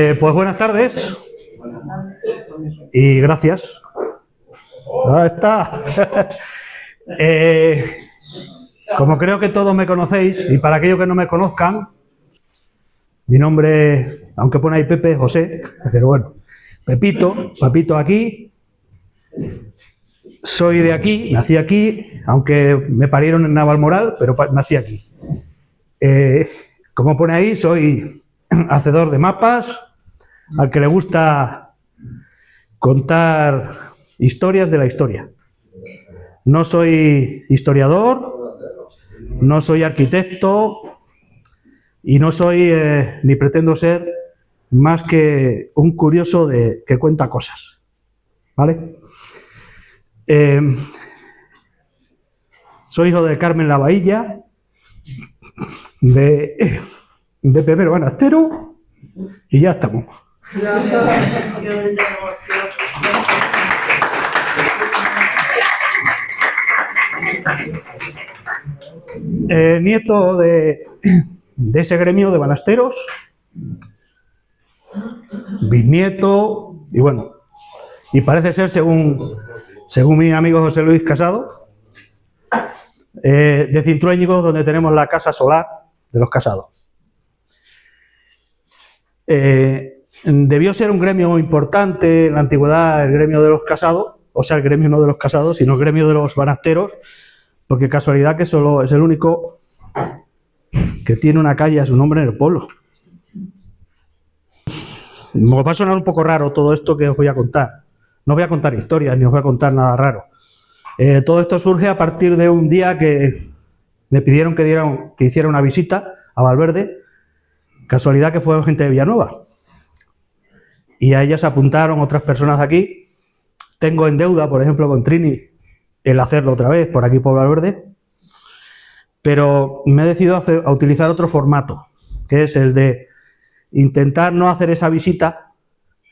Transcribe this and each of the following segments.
Pues buenas tardes y gracias. Ahí está. Como creo que todos me conocéis, y para aquellos que no me conozcan, mi nombre, aunque pone ahí Pepe, José, pero bueno, Pepito, Papito aquí. Soy de aquí, nací aquí, aunque me parieron en Navalmoral, pero nací aquí. Como pone ahí, soy hacedor de mapas, al que le gusta contar historias de la historia. No soy historiador, no soy arquitecto y no soy, ni pretendo ser, más que un curioso que cuenta cosas. ¿Vale? Soy hijo de Carmen Lavahilla, de Pepe Banastero, y ya estamos. Nieto de ese gremio de banasteros, bisnieto, y bueno, y parece ser, según mi amigo José Luis Casado, de Cintruénigo, donde tenemos la casa solar de los Casados. Debió ser un gremio importante en la antigüedad, el gremio de los Casados, o sea, el gremio no de los Casados, sino el gremio de los banasteros, porque casualidad que solo es el único que tiene una calle a su nombre en el pueblo. Me va a sonar un poco raro todo esto que os voy a contar. No voy a contar historias, ni os voy a contar nada raro. Todo esto surge a partir de un día que me pidieron que hiciera una visita a Valverde. Casualidad que fue gente de Villanueva. Y a ellas apuntaron otras personas de aquí. Tengo en deuda, por ejemplo, con Trini, el hacerlo otra vez por aquí por Valverde. Pero me he decidido a utilizar otro formato, que es el de intentar no hacer esa visita,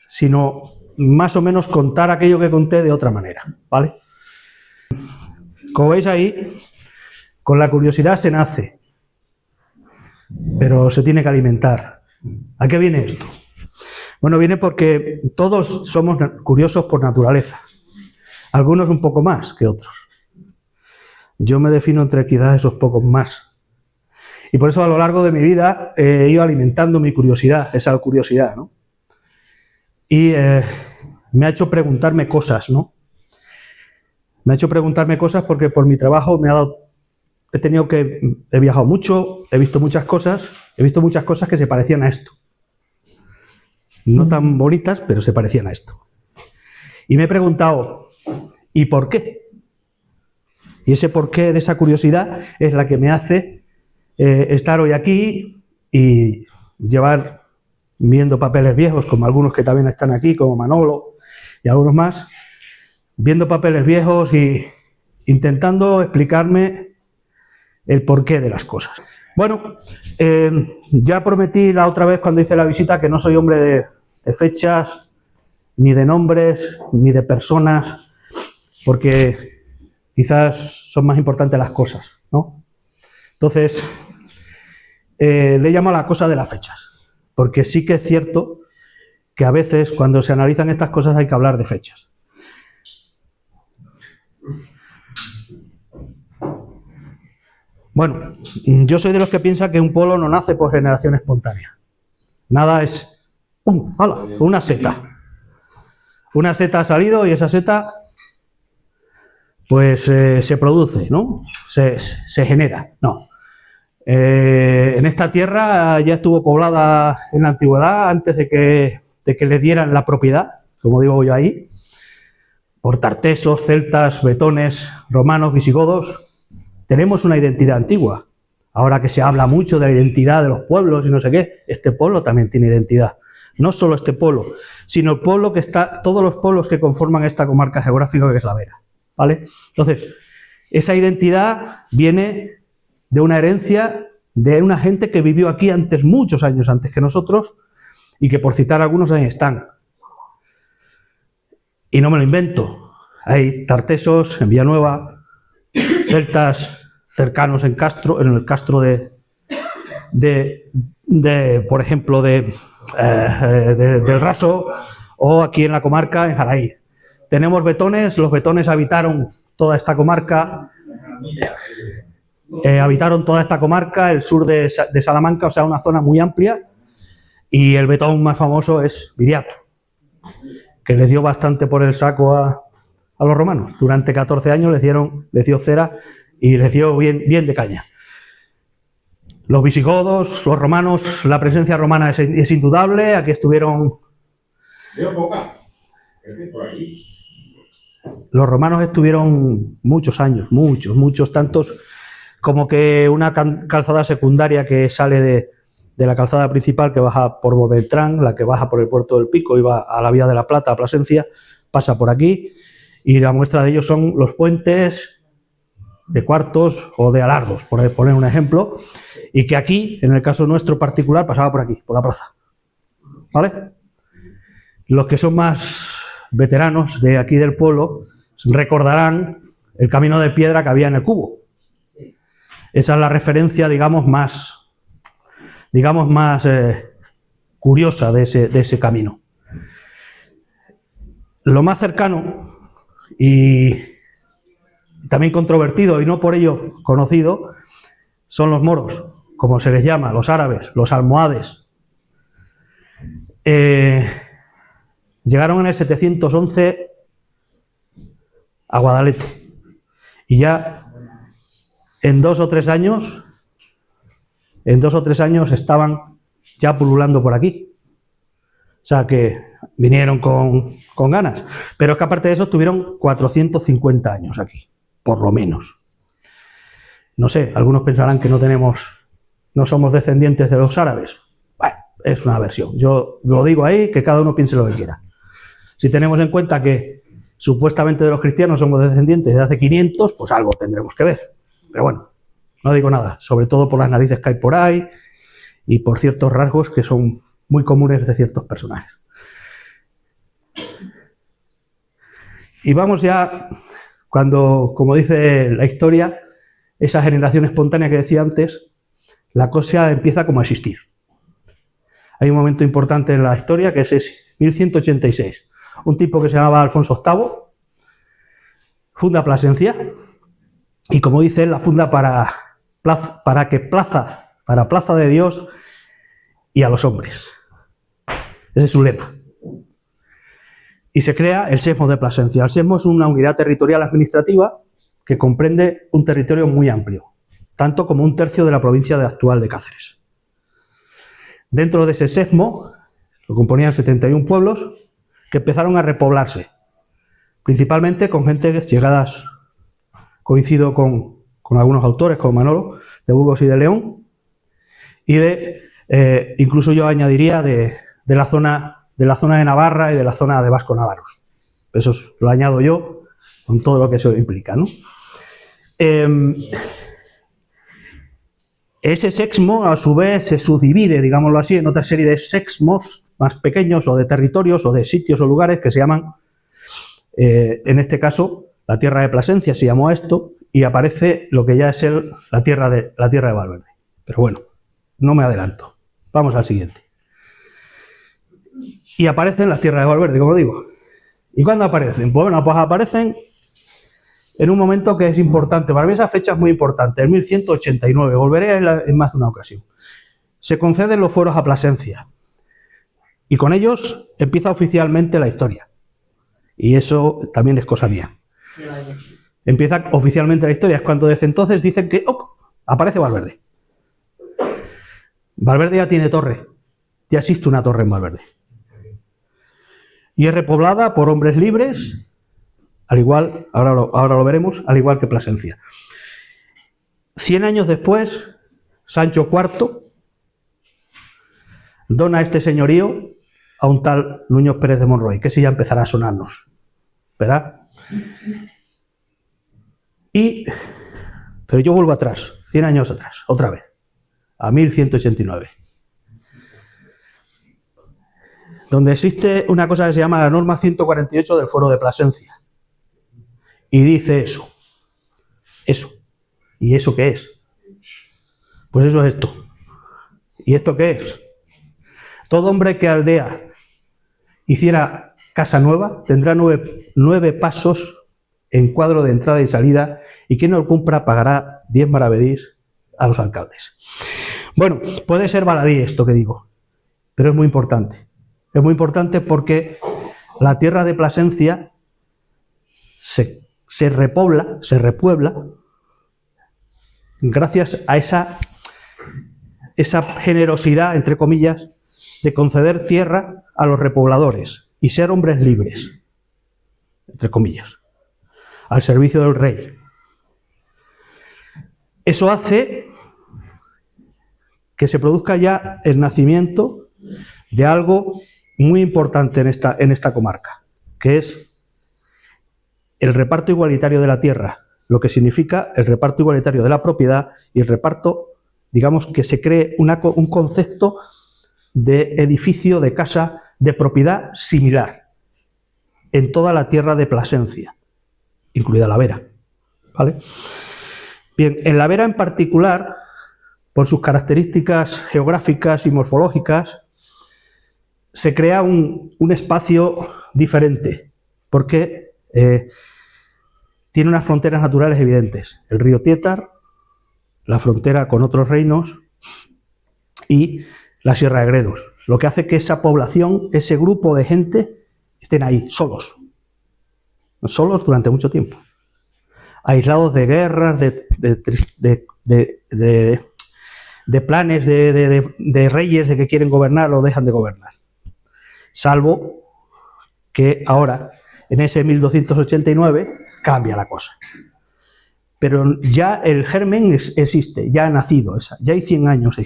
sino más o menos contar aquello que conté de otra manera, ¿vale? Como veis ahí, con la curiosidad se nace, pero se tiene que alimentar. ¿A qué viene esto? Bueno, viene porque todos somos curiosos por naturaleza, algunos un poco más que otros. Yo me defino entre quizás esos pocos más. Y por eso a lo largo de mi vida he ido alimentando mi curiosidad, esa curiosidad, ¿no? Y me ha hecho preguntarme cosas, ¿no? Me ha hecho preguntarme cosas porque por mi trabajo he viajado mucho, he visto muchas cosas que se parecían a esto. No tan bonitas, pero se parecían a esto. Y me he preguntado, ¿y por qué? Y ese porqué de esa curiosidad es la que me hace estar hoy aquí y llevar viendo papeles viejos, como algunos que también están aquí, como Manolo y algunos más, viendo papeles viejos y intentando explicarme el porqué de las cosas. Bueno, ya prometí la otra vez cuando hice la visita que no soy hombre de fechas, ni de nombres, ni de personas, porque quizás son más importantes las cosas, ¿no? Entonces, le llamo a la cosa de las fechas, porque sí que es cierto que a veces cuando se analizan estas cosas hay que hablar de fechas. Bueno, yo soy de los que piensa que un pueblo no nace por generación espontánea. Nada es una seta. Una seta ha salido y esa seta pues se produce, ¿no? Se genera, no. En esta tierra ya estuvo poblada en la antigüedad antes de que le dieran la propiedad, como digo yo ahí, por tartesos, celtas, bretones, romanos, visigodos. Tenemos una identidad antigua. Ahora que se habla mucho de la identidad de los pueblos y no sé qué, este pueblo también tiene identidad. No solo este pueblo, sino el pueblo que está, todos los pueblos que conforman esta comarca geográfica que es la Vera, ¿vale? Entonces, esa identidad viene de una herencia de una gente que vivió aquí antes, muchos años antes que nosotros, y que por citar algunos ahí están. Y no me lo invento. Hay tartesos en Villanueva, celtas cercanos en el castro de por ejemplo, del Raso, o aquí en la comarca, en Jaraí. Tenemos betones, los betones habitaron toda esta comarca, el sur de Salamanca, o sea, una zona muy amplia, y el betón más famoso es Viriato, que les dio bastante por el saco a los romanos. Durante 14 años les dio cera y les dio bien de caña. Los visigodos, los romanos, la presencia romana es indudable. Aquí estuvieron... Los romanos estuvieron muchos años, muchos, tantos como que una calzada secundaria que sale de la calzada principal, que baja por Boveltrán, la que baja por el Puerto del Pico y va a la Vía de la Plata, a Plasencia, pasa por aquí, y la muestra de ellos son los puentes de Cuartos o de Alargos, por poner un ejemplo, y que aquí, en el caso nuestro particular, pasaba por aquí, por la plaza. ¿Vale? Los que son más veteranos de aquí del pueblo recordarán el camino de piedra que había en el Cubo. Esa es la referencia, digamos, más curiosa de ese camino. Lo más cercano y también controvertido, y no por ello conocido, son los moros, como se les llama, los árabes, los almohades. Llegaron en el 711 a Guadalete, y ya en 2 o 3 años estaban ya pululando por aquí. O sea que vinieron con ganas. Pero es que aparte de eso estuvieron 450 años aquí, por lo menos. No sé, algunos pensarán que no somos descendientes de los árabes. Bueno, es una versión. Yo lo digo ahí, que cada uno piense lo que quiera. Si tenemos en cuenta que supuestamente de los cristianos somos descendientes de hace 500, pues algo tendremos que ver. Pero bueno, no digo nada, sobre todo por las narices que hay por ahí y por ciertos rasgos que son muy comunes de ciertos personajes. Y vamos ya, cuando, como dice la historia, esa generación espontánea que decía antes, la cosa empieza como a existir. Hay un momento importante en la historia que es 1186. Un tipo que se llamaba Alfonso VIII funda Plasencia, y como dice él, la funda para plaza de Dios y a los hombres. Ese es su lema. Y se crea el sesmo de Plasencia. El sesmo es una unidad territorial administrativa que comprende un territorio muy amplio, tanto como 1/3 de la provincia actual de Cáceres. Dentro de ese sesmo lo componían 71 pueblos que empezaron a repoblarse, principalmente con gente llegadas, coincido con algunos autores, como Manolo, de Burgos y de León, y incluso yo añadiría de la zona de Navarra y de la zona de vasco-navarros. Eso lo añado yo con todo lo que eso implica, ¿no? Ese sexmo, a su vez, se subdivide, digámoslo así, en otra serie de sexmos más pequeños, o de territorios, o de sitios o lugares que se llaman, en este caso, la tierra de Plasencia se llamó a esto, y aparece lo que ya es la tierra de Valverde. Pero bueno, no me adelanto. Vamos al siguiente. Y aparecen las tierras de Valverde, como digo. ¿Y cuándo aparecen? Pues bueno, pues aparecen en un momento que es importante. Para mí esa fecha es muy importante, el 1189. Volveré en más de una ocasión. Se conceden los fueros a Plasencia. Y con ellos empieza oficialmente la historia. Y eso también es cosa mía. Empieza oficialmente la historia. Es cuando desde entonces dicen que aparece Valverde. Valverde ya tiene torre. Ya existe una torre en Valverde. Y es repoblada por hombres libres, al igual, ahora lo veremos, al igual que Plasencia. 100 años después, Sancho IV dona este señorío a un tal Núñez Pérez de Monroy, que ese ya empezará a sonarnos. ¿Verdad? Pero yo vuelvo atrás, 100 años atrás, otra vez, a 1189. Donde existe una cosa que se llama la norma 148 del Foro de Plasencia. Y dice eso. ¿Y eso qué es? Pues eso es esto. ¿Y esto qué es? Todo hombre que aldea hiciera casa nueva tendrá 9 pasos en cuadro de entrada y salida, y quien no lo cumpla pagará 10 maravedís a los alcaldes. Bueno, puede ser baladí esto que digo, pero es muy importante. Es muy importante porque la tierra de Plasencia se repuebla, gracias a esa generosidad, entre comillas, de conceder tierra a los repobladores y ser hombres libres, entre comillas, al servicio del rey. Eso hace que se produzca ya el nacimiento de algo muy importante en esta comarca, que es el reparto igualitario de la tierra, lo que significa el reparto igualitario de la propiedad y el reparto, digamos, que se cree un concepto de edificio, de casa, de propiedad similar en toda la tierra de Plasencia, incluida la Vera, ¿vale? Bien, en la Vera en particular, por sus características geográficas y morfológicas, se crea un espacio diferente, porque tiene unas fronteras naturales evidentes. El río Tietar, la frontera con otros reinos y la Sierra de Gredos, lo que hace que esa población, ese grupo de gente, estén ahí, solos durante mucho tiempo, aislados de guerras, de planes de reyes de que quieren gobernar o dejan de gobernar. Salvo que ahora, en ese 1289, cambia la cosa. Pero ya el germen existe, ya ha nacido, ya hay 100 años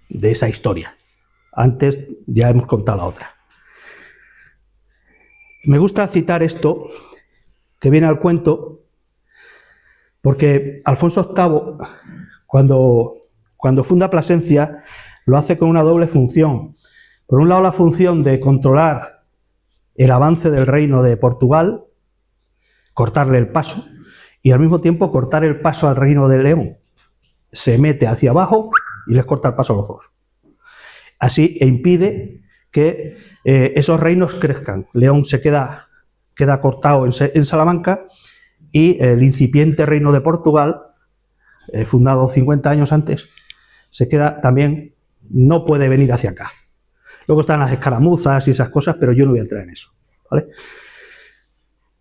de esa historia. Antes ya hemos contado la otra. Me gusta citar esto, que viene al cuento, porque Alfonso VIII, cuando funda Plasencia, lo hace con una doble función. Por un lado, la función de controlar el avance del reino de Portugal, cortarle el paso, y al mismo tiempo cortar el paso al reino de León. Se mete hacia abajo y les corta el paso a los dos. Así impide que esos reinos crezcan. León se queda cortado en Salamanca, y el incipiente reino de Portugal, fundado 50 años antes, se queda también, no puede venir hacia acá. Luego están las escaramuzas y esas cosas, pero yo no voy a entrar en eso, ¿vale?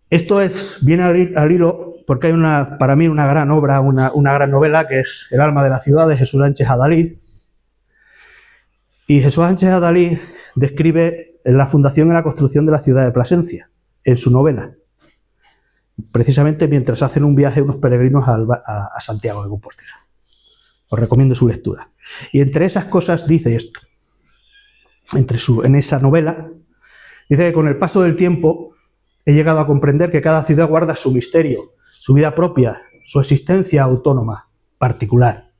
Esto viene al hilo porque hay para mí una gran obra, una gran novela, que es El alma de la ciudad, de Jesús Sánchez Adalid. Y Jesús Sánchez Adalid describe la fundación y la construcción de la ciudad de Plasencia en su novela, precisamente mientras hacen un viaje unos peregrinos a Santiago de Compostela. Os recomiendo su lectura. Y entre esas cosas dice esto. En esa novela dice que con el paso del tiempo he llegado a comprender que cada ciudad guarda su misterio, su vida propia, su existencia autónoma, particular.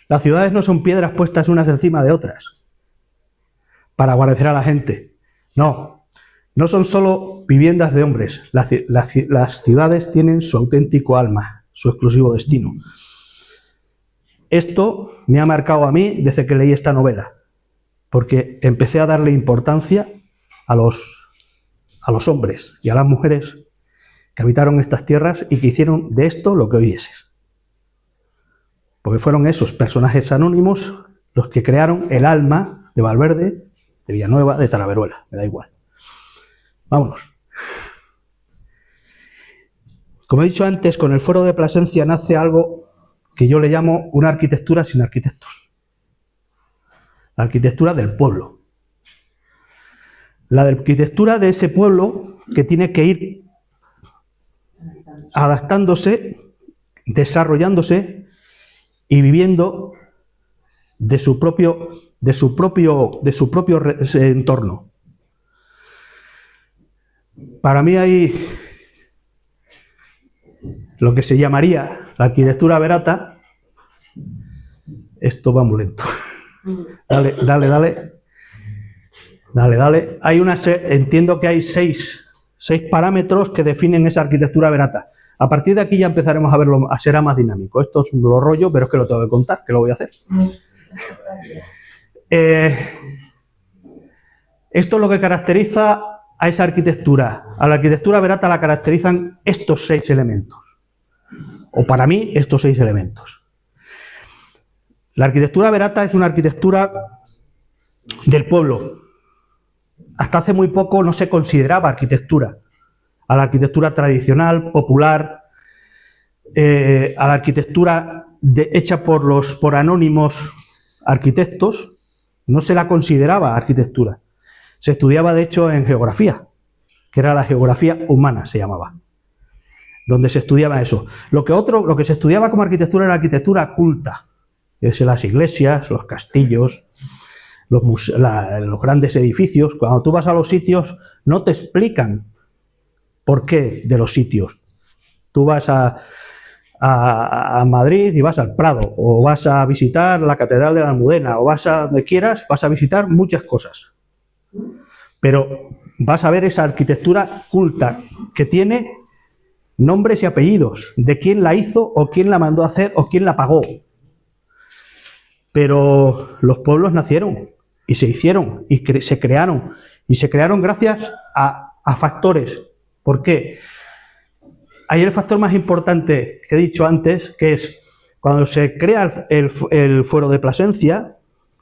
Las ciudades no son piedras puestas unas encima de otras para guarecer a la gente. No son solo viviendas de hombres. Las ciudades tienen su auténtico alma, su exclusivo destino. Esto me ha marcado a mí desde que leí esta novela, porque empecé a darle importancia a los hombres y a las mujeres que habitaron estas tierras y que hicieron de esto lo que hoy es. Porque fueron esos personajes anónimos los que crearon el alma de Valverde, de Villanueva, de Talaveruela, me da igual. Vámonos. Como he dicho antes, con el Foro de Plasencia nace algo que yo le llamo una arquitectura sin arquitectos. La arquitectura del pueblo. La arquitectura de ese pueblo que tiene que ir adaptándose, desarrollándose y viviendo de su propio entorno. Para mí hay lo que se llamaría la arquitectura verata. Esto va muy lento. Dale. Entiendo que hay seis parámetros que definen esa arquitectura verata. A partir de aquí ya empezaremos a verlo, será más dinámico. Esto es un rollo, pero es que lo tengo que contar, que lo voy a hacer. Esto es lo que caracteriza a esa arquitectura. A la arquitectura verata la caracterizan estos 6 elementos. O para mí, estos 6 elementos. La arquitectura verata es una arquitectura del pueblo. Hasta hace muy poco no se consideraba arquitectura. A la arquitectura tradicional, popular, a la arquitectura hecha por anónimos arquitectos, no se la consideraba arquitectura. Se estudiaba, de hecho, en geografía, que era la geografía humana, se llamaba, donde se estudiaba eso. Lo que se estudiaba como arquitectura era la arquitectura culta, es las iglesias, los castillos, los grandes edificios. Cuando tú vas a los sitios, no te explican por qué de los sitios. Tú vas a Madrid y vas al Prado, o vas a visitar la Catedral de la Almudena, o vas a donde quieras, vas a visitar muchas cosas. Pero vas a ver esa arquitectura culta que tiene nombres y apellidos de quién la hizo o quién la mandó a hacer o quién la pagó. Pero los pueblos nacieron y se hicieron y se crearon. Y se crearon gracias a factores. ¿Por qué? Hay el factor más importante que he dicho antes, que es cuando se crea el fuero de Plasencia.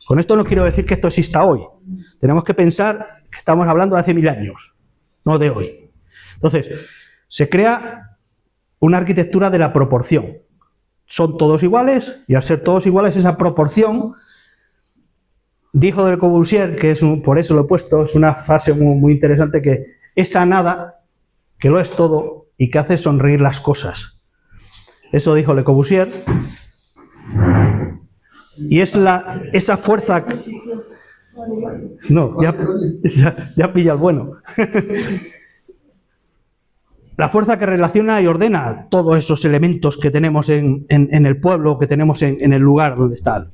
Con esto no quiero decir que esto exista hoy. Tenemos que pensar que estamos hablando de hace 1000 años, no de hoy. Entonces, se crea una arquitectura de la proporción. Son todos iguales, y al ser todos iguales, esa proporción, dijo Le Corbusier, que es por eso lo he puesto, es una frase muy interesante, que esa nada, que lo es todo, y que hace sonreír las cosas. Eso dijo Le Corbusier. Y es esa fuerza... No, ya pilla el bueno. La fuerza que relaciona y ordena todos esos elementos que tenemos en el pueblo, que tenemos en el lugar donde están.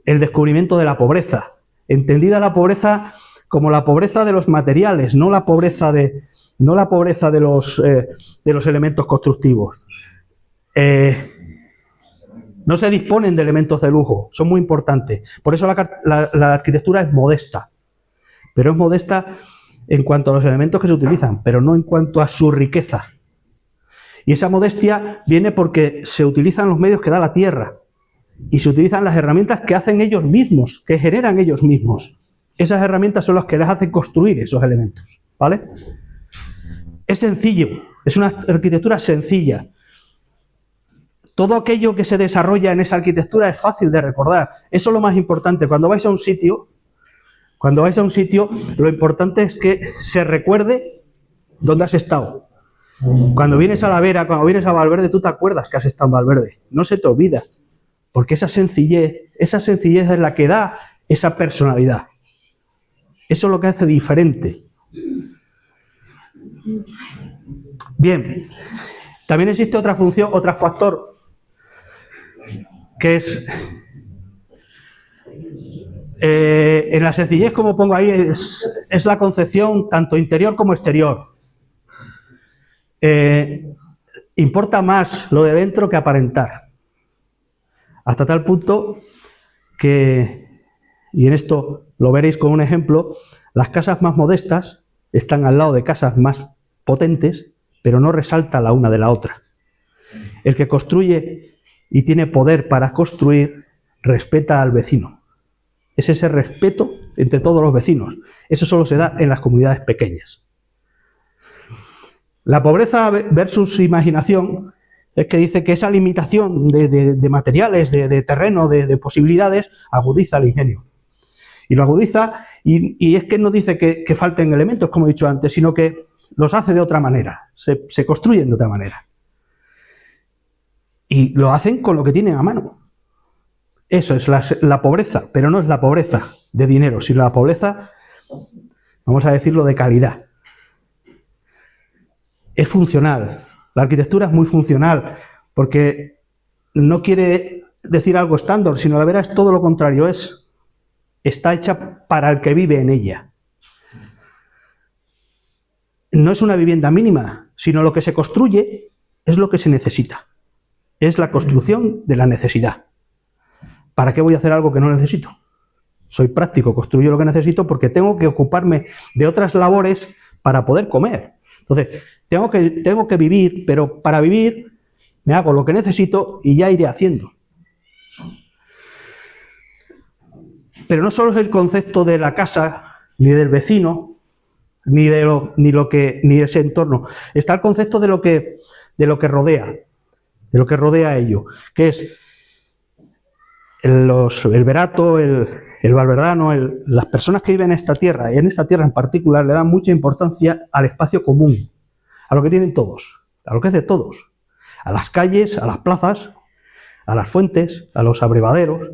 El descubrimiento de la pobreza. Entendida la pobreza como la pobreza de los materiales, no la pobreza de los elementos constructivos. No se disponen de elementos de lujo, son muy importantes. Por eso la arquitectura es modesta, pero es modesta en cuanto a los elementos que se utilizan, pero no en cuanto a su riqueza. Y esa modestia viene porque se utilizan los medios que da la tierra y se utilizan las herramientas que hacen ellos mismos, que generan ellos mismos. Esas herramientas son las que les hacen construir esos elementos, ¿vale? Es sencillo, es una arquitectura sencilla. Todo aquello que se desarrolla en esa arquitectura es fácil de recordar. Eso es lo más importante. Cuando vais a un sitio, lo importante es que se recuerde dónde has estado. Cuando vienes a La Vera, cuando vienes a Valverde, tú te acuerdas que has estado en Valverde. No se te olvida. Porque esa sencillez es la que da esa personalidad. Eso es lo que hace diferente. Bien. También existe otra función, otro factor, que es en la sencillez, como pongo ahí, es la concepción tanto interior como exterior. Importa más lo de dentro que aparentar. Hasta tal punto que, y en esto lo veréis con un ejemplo, las casas más modestas están al lado de casas más potentes, pero no resalta la una de la otra. El que construye y tiene poder para construir, respeta al vecino. Es ese respeto entre todos los vecinos. Eso solo se da en las comunidades pequeñas. La pobreza versus imaginación es que dice que esa limitación de materiales, de terreno, de posibilidades, agudiza el ingenio. Y lo agudiza, y es que no dice que falten elementos, como he dicho antes, sino que los hace de otra manera, se construyen de otra manera. Y lo hacen con lo que tienen a mano. Eso es la pobreza, pero no es la pobreza de dinero, sino la pobreza, vamos a decirlo, de calidad. Es funcional. La arquitectura es muy funcional, porque no quiere decir algo estándar, sino la verdad es todo lo contrario, está hecha para el que vive en ella. No es una vivienda mínima, sino lo que se construye es lo que se necesita. Es la construcción de la necesidad. ¿para qué voy a hacer algo que no necesito? Soy práctico, construyo lo que necesito porque tengo que ocuparme de otras labores para poder comer. Entonces, tengo que vivir, pero para vivir me hago lo que necesito y ya iré haciendo. Pero no solo es el concepto de la casa, ni del vecino, ni ese entorno. Está el concepto de lo que rodea, a ello, que es el verato, el valverdano, las personas que viven en esta tierra, y en esta tierra en particular, le dan mucha importancia al espacio común, a lo que tienen todos, a lo que es de todos, a las calles, a las plazas, a las fuentes, a los abrevaderos,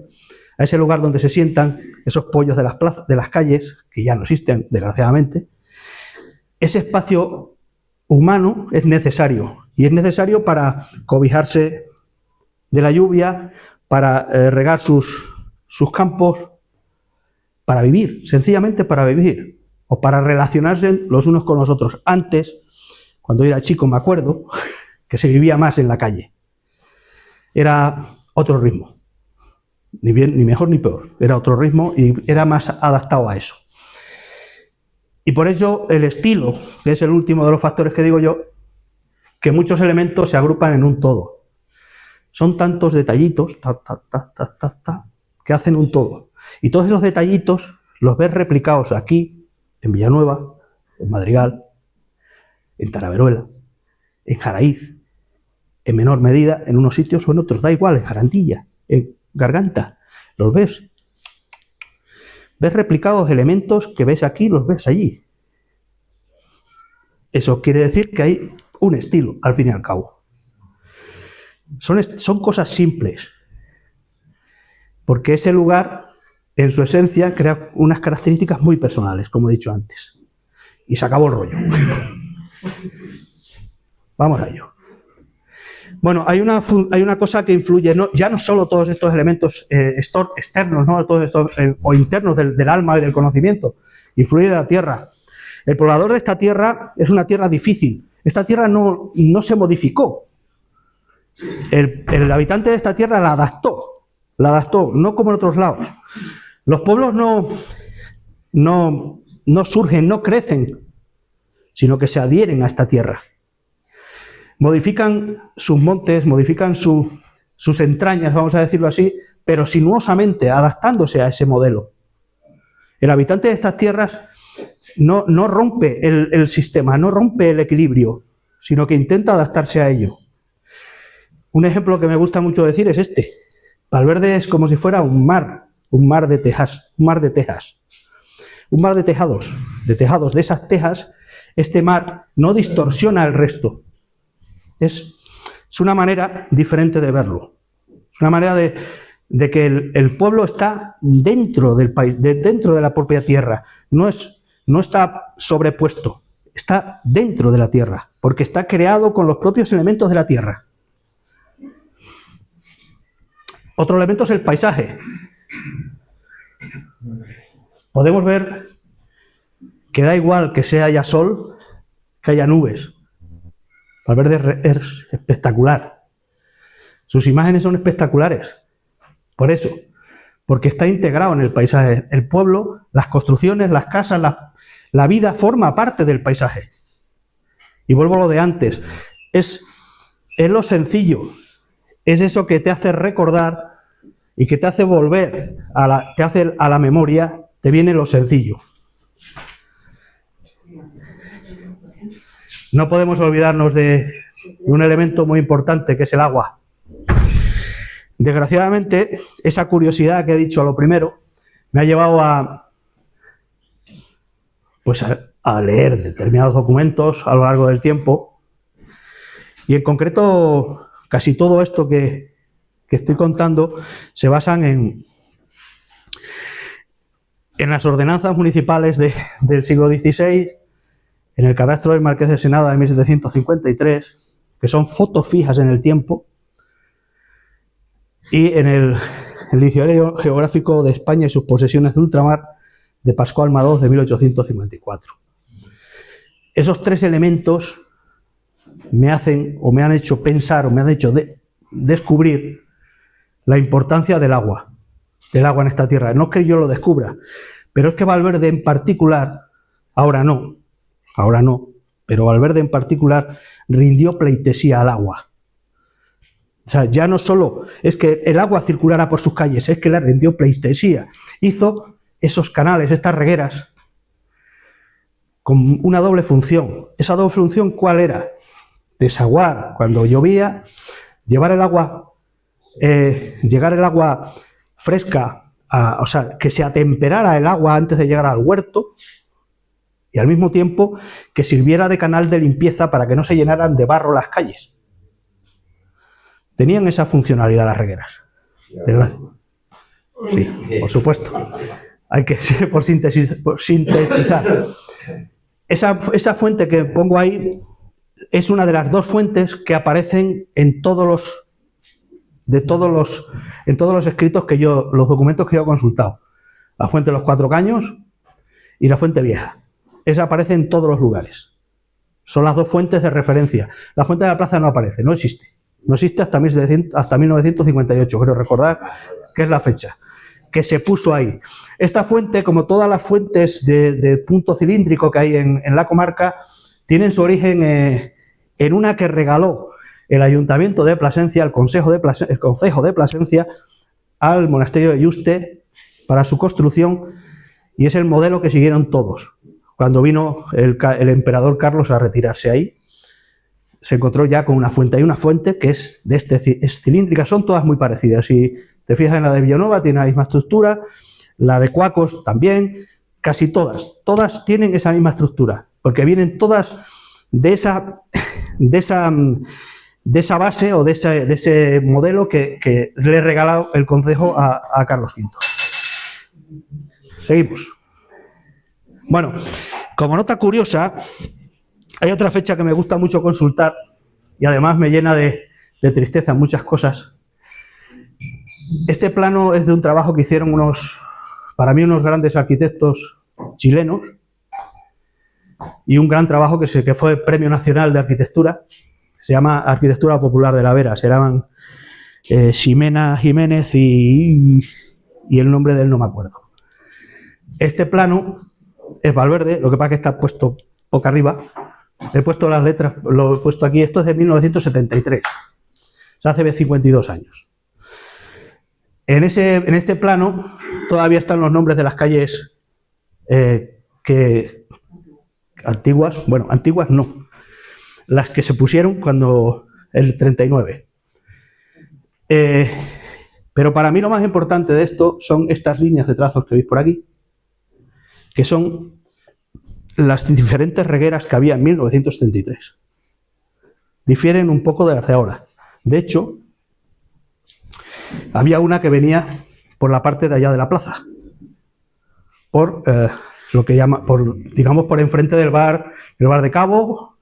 a ese lugar donde se sientan esos pollos de las plazas, de las calles, que ya no existen, desgraciadamente. Ese espacio humano es necesario, y es necesario para cobijarse de la lluvia, para regar sus campos, para vivir, sencillamente para vivir, o para relacionarse los unos con los otros. Antes, cuando era chico, me acuerdo que se vivía más en la calle. Era otro ritmo. Ni mejor ni peor. Era otro ritmo y era más adaptado a eso. Y por ello el estilo, que es el último de los factores que digo yo, que muchos elementos se agrupan en un todo. Son tantos detallitos que hacen un todo. Y todos esos detallitos los ves replicados aquí, en Villanueva, en Madrigal, en Taraveruela, en Jaraíz, en menor medida en unos sitios o en otros, da igual, en Jarandilla, en Garganta, los ves. Ves replicados elementos que ves aquí, los ves allí. Eso quiere decir que hay un estilo, al fin y al cabo. Son cosas simples, porque ese lugar, en su esencia, crea unas características muy personales, como he dicho antes. Y se acabó el rollo. Vamos a ello. Bueno, hay una cosa que influye, ya no solo todos estos elementos externos, ¿no? Todos estos, o internos del alma y del conocimiento, influye de la tierra. El poblador de esta tierra es una tierra difícil. Esta tierra no se modificó. El habitante de esta tierra la adaptó, no como en otros lados. Los pueblos no surgen, no crecen, sino que se adhieren a esta tierra. Modifican sus montes, modifican sus entrañas, vamos a decirlo así, pero sinuosamente, adaptándose a ese modelo. El habitante de estas tierras no rompe el sistema, no rompe el equilibrio, sino que intenta adaptarse a ello. Un ejemplo que me gusta mucho decir es este. Valverde es como si fuera un mar de tejas, un mar de tejados, de esas tejas. Este mar no distorsiona el resto. Es una manera diferente de verlo. Es una manera de que el pueblo está dentro del país, dentro de la propia tierra. No está sobrepuesto, está dentro de la tierra, porque está creado con los propios elementos de la tierra. Otro elemento es el paisaje. Podemos ver que da igual que haya sol, que haya nubes. Valverde es espectacular. Sus imágenes son espectaculares. Por eso, porque está integrado en el paisaje. El pueblo, las construcciones, las casas, la vida forma parte del paisaje. Y vuelvo a lo de antes. Es lo sencillo. Es eso que te hace recordar y que te hace volver te hace a la memoria, te viene lo sencillo. No podemos olvidarnos de un elemento muy importante, que es el agua. Desgraciadamente, esa curiosidad que he dicho a lo primero me ha llevado a leer determinados documentos a lo largo del tiempo, y en concreto casi todo esto que estoy contando se basan en las ordenanzas municipales del siglo XVI, en el cadastro del Marqués de Senada de 1753, que son fotos fijas en el tiempo, y en el Diccionario Geográfico de España y sus posesiones de ultramar de Pascual Madoz de 1854. Esos tres elementos me han hecho pensar, o me han hecho descubrir la importancia del agua. del agua en esta tierra. No es que yo lo descubra, pero es que Valverde en particular, ahora no, pero Valverde en particular rindió pleitesía al agua. O sea, ya no solo es que el agua circulara por sus calles, es que le rindió pleitesía. Hizo esos canales, estas regueras, con una doble función. ¿Esa doble función cuál era? Desaguar cuando llovía, llegar el agua fresca, o sea, que se atemperara el agua antes de llegar al huerto, y al mismo tiempo que sirviera de canal de limpieza para que no se llenaran de barro las calles. Tenían esa funcionalidad las regueras. Sí, por supuesto. Hay que ser por sintetizar. Esa fuente que pongo ahí es una de las dos fuentes que aparecen en todos los escritos que los documentos que yo he consultado. La fuente de los Cuatro Caños y la fuente vieja. Esa aparece en todos los lugares. Son las dos fuentes de referencia. La fuente de la plaza no aparece, no existe. No existe hasta 1958, creo recordar que es la fecha que se puso ahí. Esta fuente, como todas las fuentes de punto cilíndrico que hay en la comarca, tienen su origen en una que regaló el Ayuntamiento de Plasencia, el Concejo de Plasencia, al monasterio de Yuste para su construcción, y es el modelo que siguieron todos. Cuando vino el emperador Carlos a retirarse ahí, se encontró ya con una fuente. Hay una fuente que es cilíndrica, son todas muy parecidas. Si te fijas en la de Villanueva, tiene la misma estructura, la de Cuacos también, casi todas tienen esa misma estructura, porque vienen todas de esa base o de ese modelo que le regaló el concejo a Carlos V. Seguimos. Bueno, como nota curiosa, hay otra fecha que me gusta mucho consultar y además me llena de tristeza muchas cosas. Este plano es de un trabajo que hicieron para mí unos grandes arquitectos chilenos, y un gran trabajo que fue Premio Nacional de Arquitectura. Se llama Arquitectura Popular de la Vera. Se llaman Ximena Jiménez y el nombre de él no me acuerdo. Este plano es Valverde, lo que pasa es que está puesto boca arriba. He puesto las letras, lo he puesto aquí. Esto es de 1973. O sea, hace 52 años. En este plano todavía están los nombres de las calles antiguas, bueno, antiguas no, las que se pusieron cuando el 39. Pero para mí lo más importante de esto son estas líneas de trazos que veis por aquí, que son las diferentes regueras que había en 1973. Difieren un poco de las de ahora. De hecho, había una que venía por la parte de allá de la plaza, por lo que llama, digamos, por enfrente del bar de Cabo.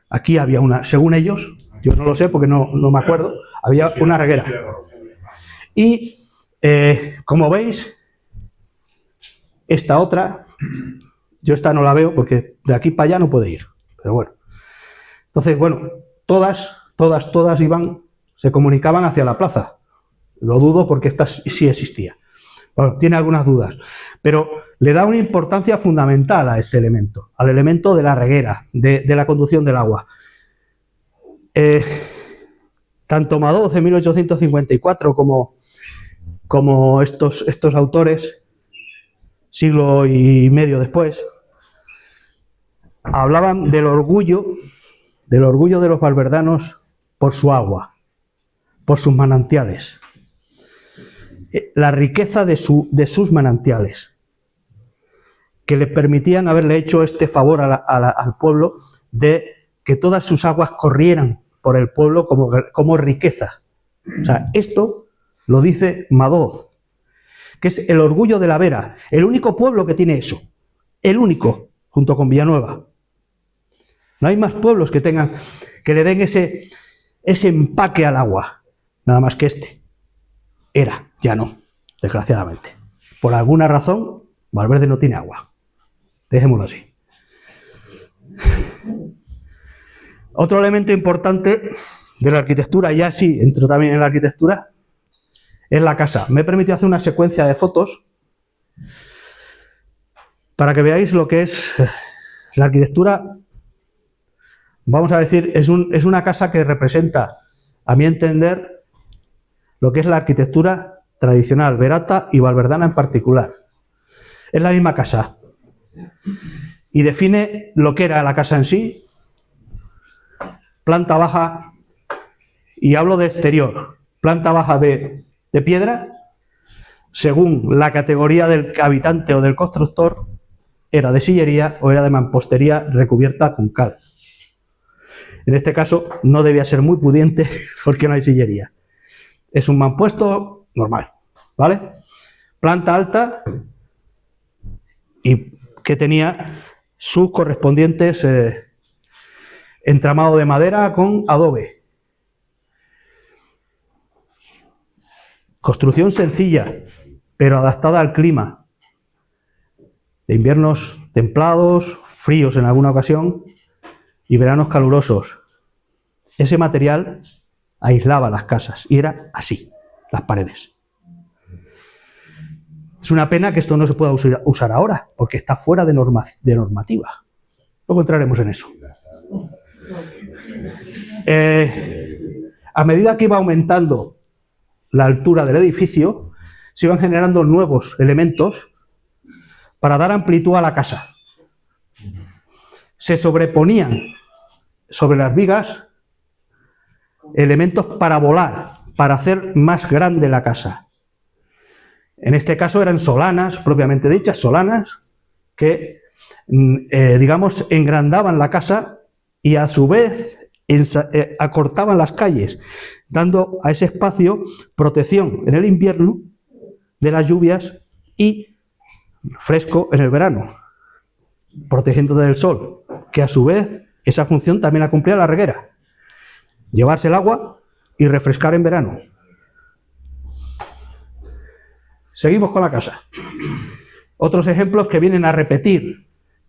Aquí había una, según ellos, yo no lo sé porque no me acuerdo, había una reguera. Y como veis, esta otra, yo esta no la veo porque de aquí para allá no puede ir, pero bueno. Entonces, bueno, todas se comunicaban hacia la plaza. Lo dudo porque esta sí existía. Bueno, tiene algunas dudas, pero le da una importancia fundamental a este elemento, al elemento de la reguera, de la conducción del agua. Tanto Madoz de 1854 como estos autores, siglo y medio después, hablaban del orgullo de los valverdanos por su agua, por sus manantiales. La riqueza de sus manantiales, que le permitían haberle hecho este favor al pueblo de que todas sus aguas corrieran por el pueblo como riqueza. O sea, esto lo dice Madoz, que es el orgullo de la Vera, el único pueblo que tiene eso, el único, junto con Villanueva. No hay más pueblos que le den ese empaque al agua, nada más que este. Era, ya no, desgraciadamente. Por alguna razón, Valverde no tiene agua. Dejémoslo así. Otro elemento importante de la arquitectura, ya sí entró también en la arquitectura, es la casa. Me he permitido hacer una secuencia de fotos para que veáis lo que es la arquitectura. Vamos a decir, es una casa que representa, a mi entender, lo que es la arquitectura tradicional, verata y valverdana en particular. Es la misma casa. Y define lo que era la casa en sí, planta baja, y hablo de exterior, planta baja de piedra, según la categoría del habitante o del constructor, era de sillería o era de mampostería recubierta con cal. En este caso no debía ser muy pudiente porque no hay sillería. Es un mampuesto normal, ¿vale? Planta alta y que tenía sus correspondientes entramado de madera con adobe. Construcción sencilla, pero adaptada al clima. De inviernos templados, fríos en alguna ocasión, y veranos calurosos. Ese material aislaba las casas, y era así, las paredes. Es una pena que esto no se pueda usar ahora, porque está fuera de normativa. Luego entraremos en eso. A medida que iba aumentando la altura del edificio, se iban generando nuevos elementos para dar amplitud a la casa. Se sobreponían sobre las vigas elementos para volar, para hacer más grande la casa. En este caso eran solanas, propiamente dichas, solanas, que, digamos, engrandaban la casa y a su vez acortaban las calles, dando a ese espacio protección en el invierno de las lluvias y fresco en el verano, protegiendo del sol, que a su vez esa función también la cumplía la reguera, llevarse el agua y refrescar en verano. Seguimos con la casa. Otros ejemplos que vienen a repetir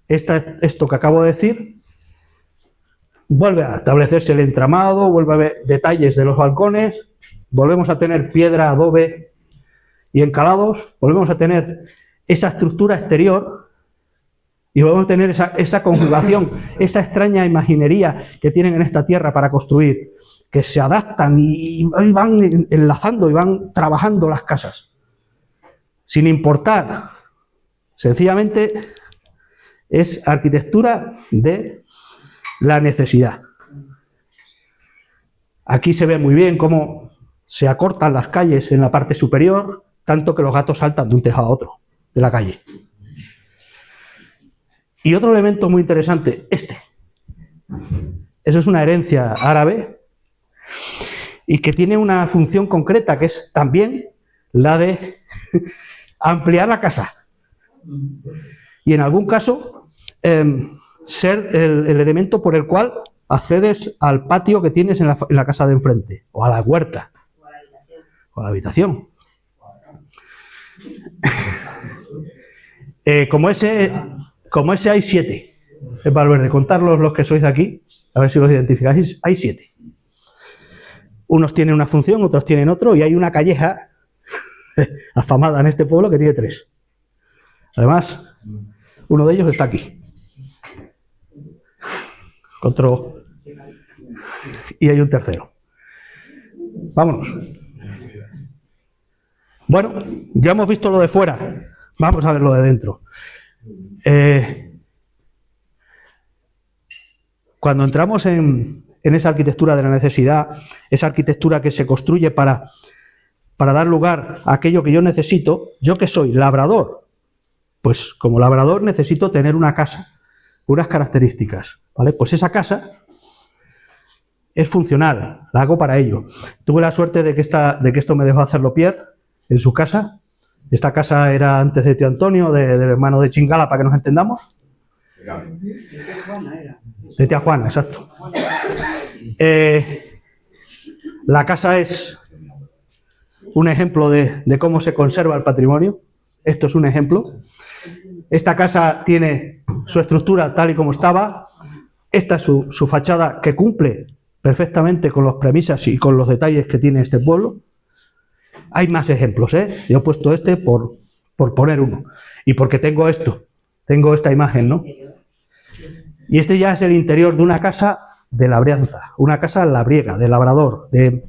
esto que acabo de decir. Vuelve a establecerse el entramado, vuelve a haber detalles de los balcones, volvemos a tener piedra, adobe y encalados, volvemos a tener esa estructura exterior y volvemos a tener esa conjugación, esa extraña imaginería que tienen en esta tierra para construir, que se adaptan y van enlazando y van trabajando las casas, sin importar, sencillamente es arquitectura de la necesidad. Aquí se ve muy bien cómo se acortan las calles en la parte superior, tanto que los gatos saltan de un tejado a otro de la calle. Y otro elemento muy interesante, eso es una herencia árabe y que tiene una función concreta, que es también la de ampliar la casa. Y en algún caso ser el elemento por el cual accedes al patio que tienes en la casa de enfrente, o a la huerta, o a la habitación. Como ese hay 7 en Valverde. Contarlos los que sois de aquí, a ver si los identificáis. Hay 7. Unos tienen una función, otros tienen otro, y hay una calleja afamada en este pueblo que tiene 3. Además, uno de ellos está aquí. Otro. Y hay un tercero. Vámonos. Bueno, ya hemos visto lo de fuera. Vamos a ver lo de dentro. Cuando entramos en esa arquitectura de la necesidad, esa arquitectura que se construye para dar lugar a aquello que yo necesito, yo que soy labrador, pues como labrador necesito tener una casa, unas características, ¿vale? Pues esa casa es funcional, la hago para ello. Tuve la suerte de que esto me dejó hacerlo Pierre en su casa. Esta casa era antes de tío Antonio, del hermano de Chingala, para que nos entendamos. De tía Juana, exacto. La casa es un ejemplo de cómo se conserva el patrimonio. Esto es un ejemplo. Esta casa tiene su estructura tal y como estaba. Esta es su fachada, que cumple perfectamente con las premisas y con los detalles que tiene este pueblo. Hay más ejemplos, ¿eh? Yo he puesto este por poner uno. Y porque tengo esto, tengo esta imagen, ¿no? Y este ya es el interior de una casa de labranza, una casa labriega, de labrador, de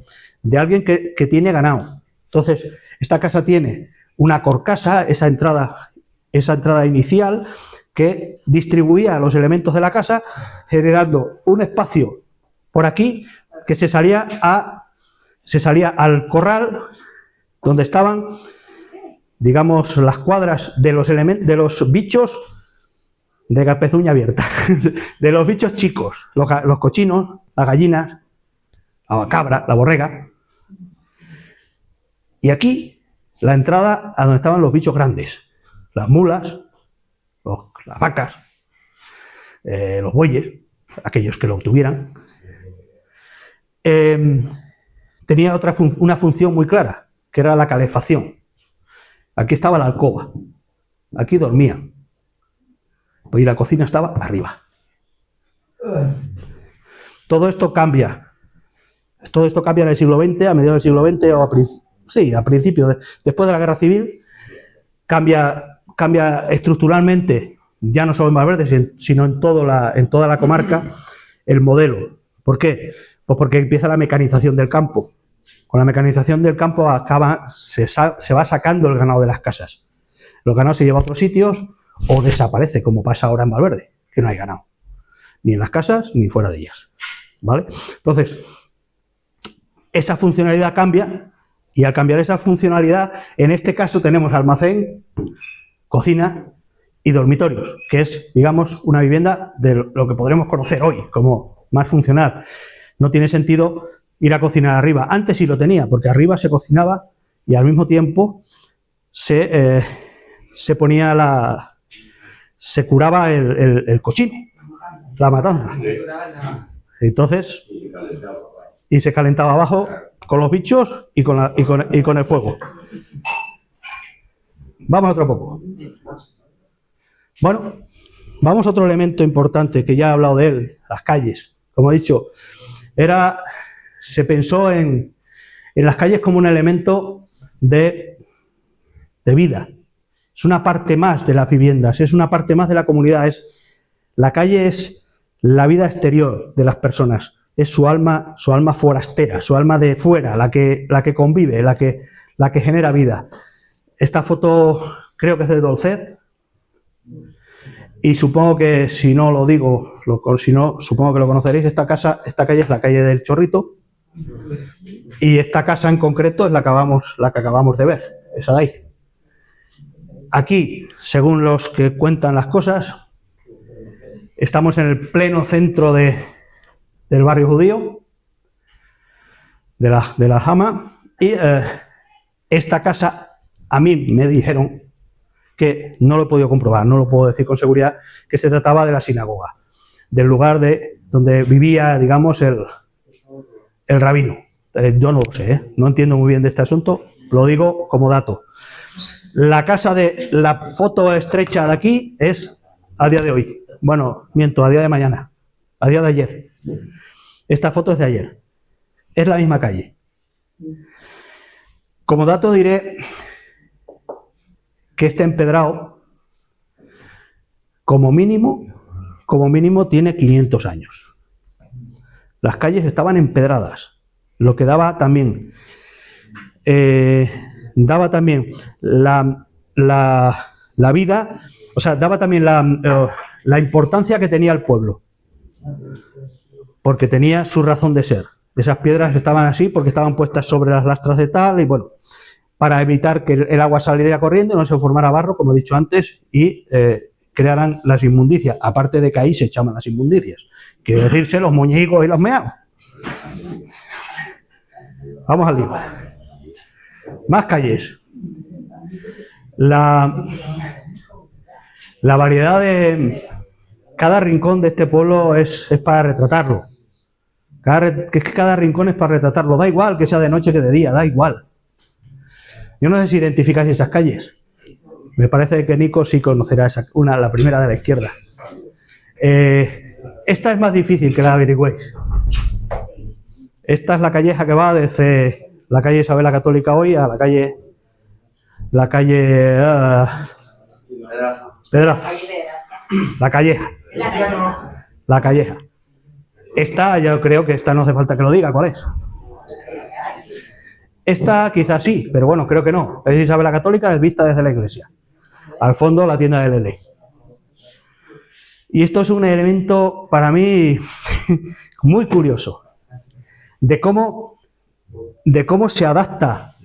alguien que tiene ganado. Entonces, esta casa tiene una corcasa, esa entrada inicial, que distribuía los elementos de la casa, generando un espacio por aquí que se salía al corral, donde estaban, digamos, las cuadras de los bichos de capezuña abierta, de los bichos chicos, los cochinos, las gallinas, la cabra, la borrega. Y aquí, la entrada a donde estaban los bichos grandes, las mulas, las vacas, los bueyes, aquellos que lo obtuvieran. Tenía una función muy clara, que era la calefacción. Aquí estaba la alcoba, aquí dormían, y la cocina estaba arriba. Todo esto cambia. Todo esto cambia en el siglo XX, a mediados del siglo XX, o a principios, después de la Guerra Civil, cambia estructuralmente, ya no solo en Valverde, sino en toda la comarca, el modelo. ¿Por qué? Pues porque empieza la mecanización del campo. Con la mecanización del campo se va sacando el ganado de las casas. Los ganados se llevan a otros sitios o desaparece, como pasa ahora en Valverde, que no hay ganado, ni en las casas ni fuera de ellas, ¿vale? Entonces, esa funcionalidad cambia, y al cambiar esa funcionalidad, en este caso tenemos almacén, cocina y dormitorios, que es, digamos, una vivienda de lo que podremos conocer hoy como más funcional. No tiene sentido ir a cocinar arriba. Antes sí lo tenía, porque arriba se cocinaba y al mismo tiempo se curaba el cochino, la matanza. Entonces, y se calentaba abajo con los bichos y con el fuego. Vamos otro poco. Bueno, vamos a otro elemento importante que ya he hablado de él, las calles. Como he dicho, se pensó en las calles como un elemento de vida. Es una parte más de las viviendas, es una parte más de la comunidad. La calle es la vida exterior de las personas, es su alma forastera, su alma de fuera, la que convive, la que genera vida. Esta foto creo que es de Dolcet, y supongo que, si no lo digo, supongo que lo conoceréis. Esta calle es la calle del Chorrito, y esta casa en concreto es la que acabamos de ver, esa de ahí. Aquí, según los que cuentan las cosas, estamos en el pleno centro del barrio judío, de la Jama, y esta casa, a mí me dijeron, que no lo he podido comprobar, no lo puedo decir con seguridad, que se trataba de la sinagoga, del lugar donde vivía, digamos, el rabino. Yo no lo sé, ¿eh? No entiendo muy bien de este asunto, lo digo como dato. La casa de la foto estrecha de aquí es a día de hoy. Bueno, miento, a día de mañana, a día de ayer. Esta foto es de ayer. Es la misma calle. Como dato diré que este empedrado, como mínimo tiene 500 años. Las calles estaban empedradas, lo que daba también la vida, o sea, daba también la importancia que tenía el pueblo, porque tenía su razón de ser. Esas piedras estaban así porque estaban puestas sobre las lastras de tal, y bueno, para evitar que el agua saliera corriendo, no se formara barro, como he dicho antes, y crearan las inmundicias, aparte de que ahí se echaban las inmundicias, quiere decirse los moñigos y los meados. Vamos al lío. Más calles. La variedad de cada rincón de este pueblo es para retratarlo. Cada rincón es para retratarlo, da igual que sea de noche que de día, da igual. Yo no sé si identificáis esas calles. Me parece que Nico sí conocerá la primera de la izquierda. Esta es más difícil que la averigüéis. Esta es la calleja que va desde la calle Isabel la Católica hoy a la calle Pedraza, la Calleja. La Calleja. Esta, yo creo que esta no hace falta que lo diga, ¿cuál es? Esta quizás sí, pero bueno, creo que no. Es Isabel la Católica, es vista desde la iglesia. Al fondo, la tienda de Lele. Y esto es un elemento, para mí, muy curioso, de cómo se adapta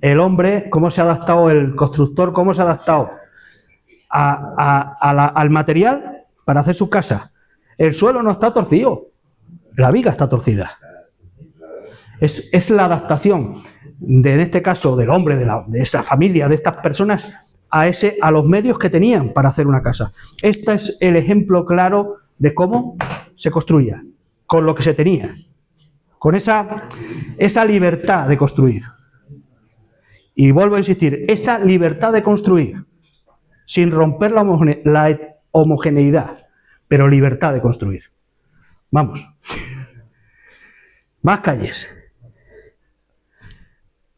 el hombre, cómo se ha adaptado el constructor, cómo se ha adaptado al material para hacer su casa. El suelo no está torcido, la viga está torcida. Es la adaptación, en este caso, del hombre, de esa familia, de estas personas, a los medios que tenían para hacer una casa. Este es el ejemplo claro de cómo se construía, con lo que se tenía, con esa libertad de construir. Y vuelvo a insistir, esa libertad de construir, sin romper la homogeneidad, pero libertad de construir. Vamos. Más calles.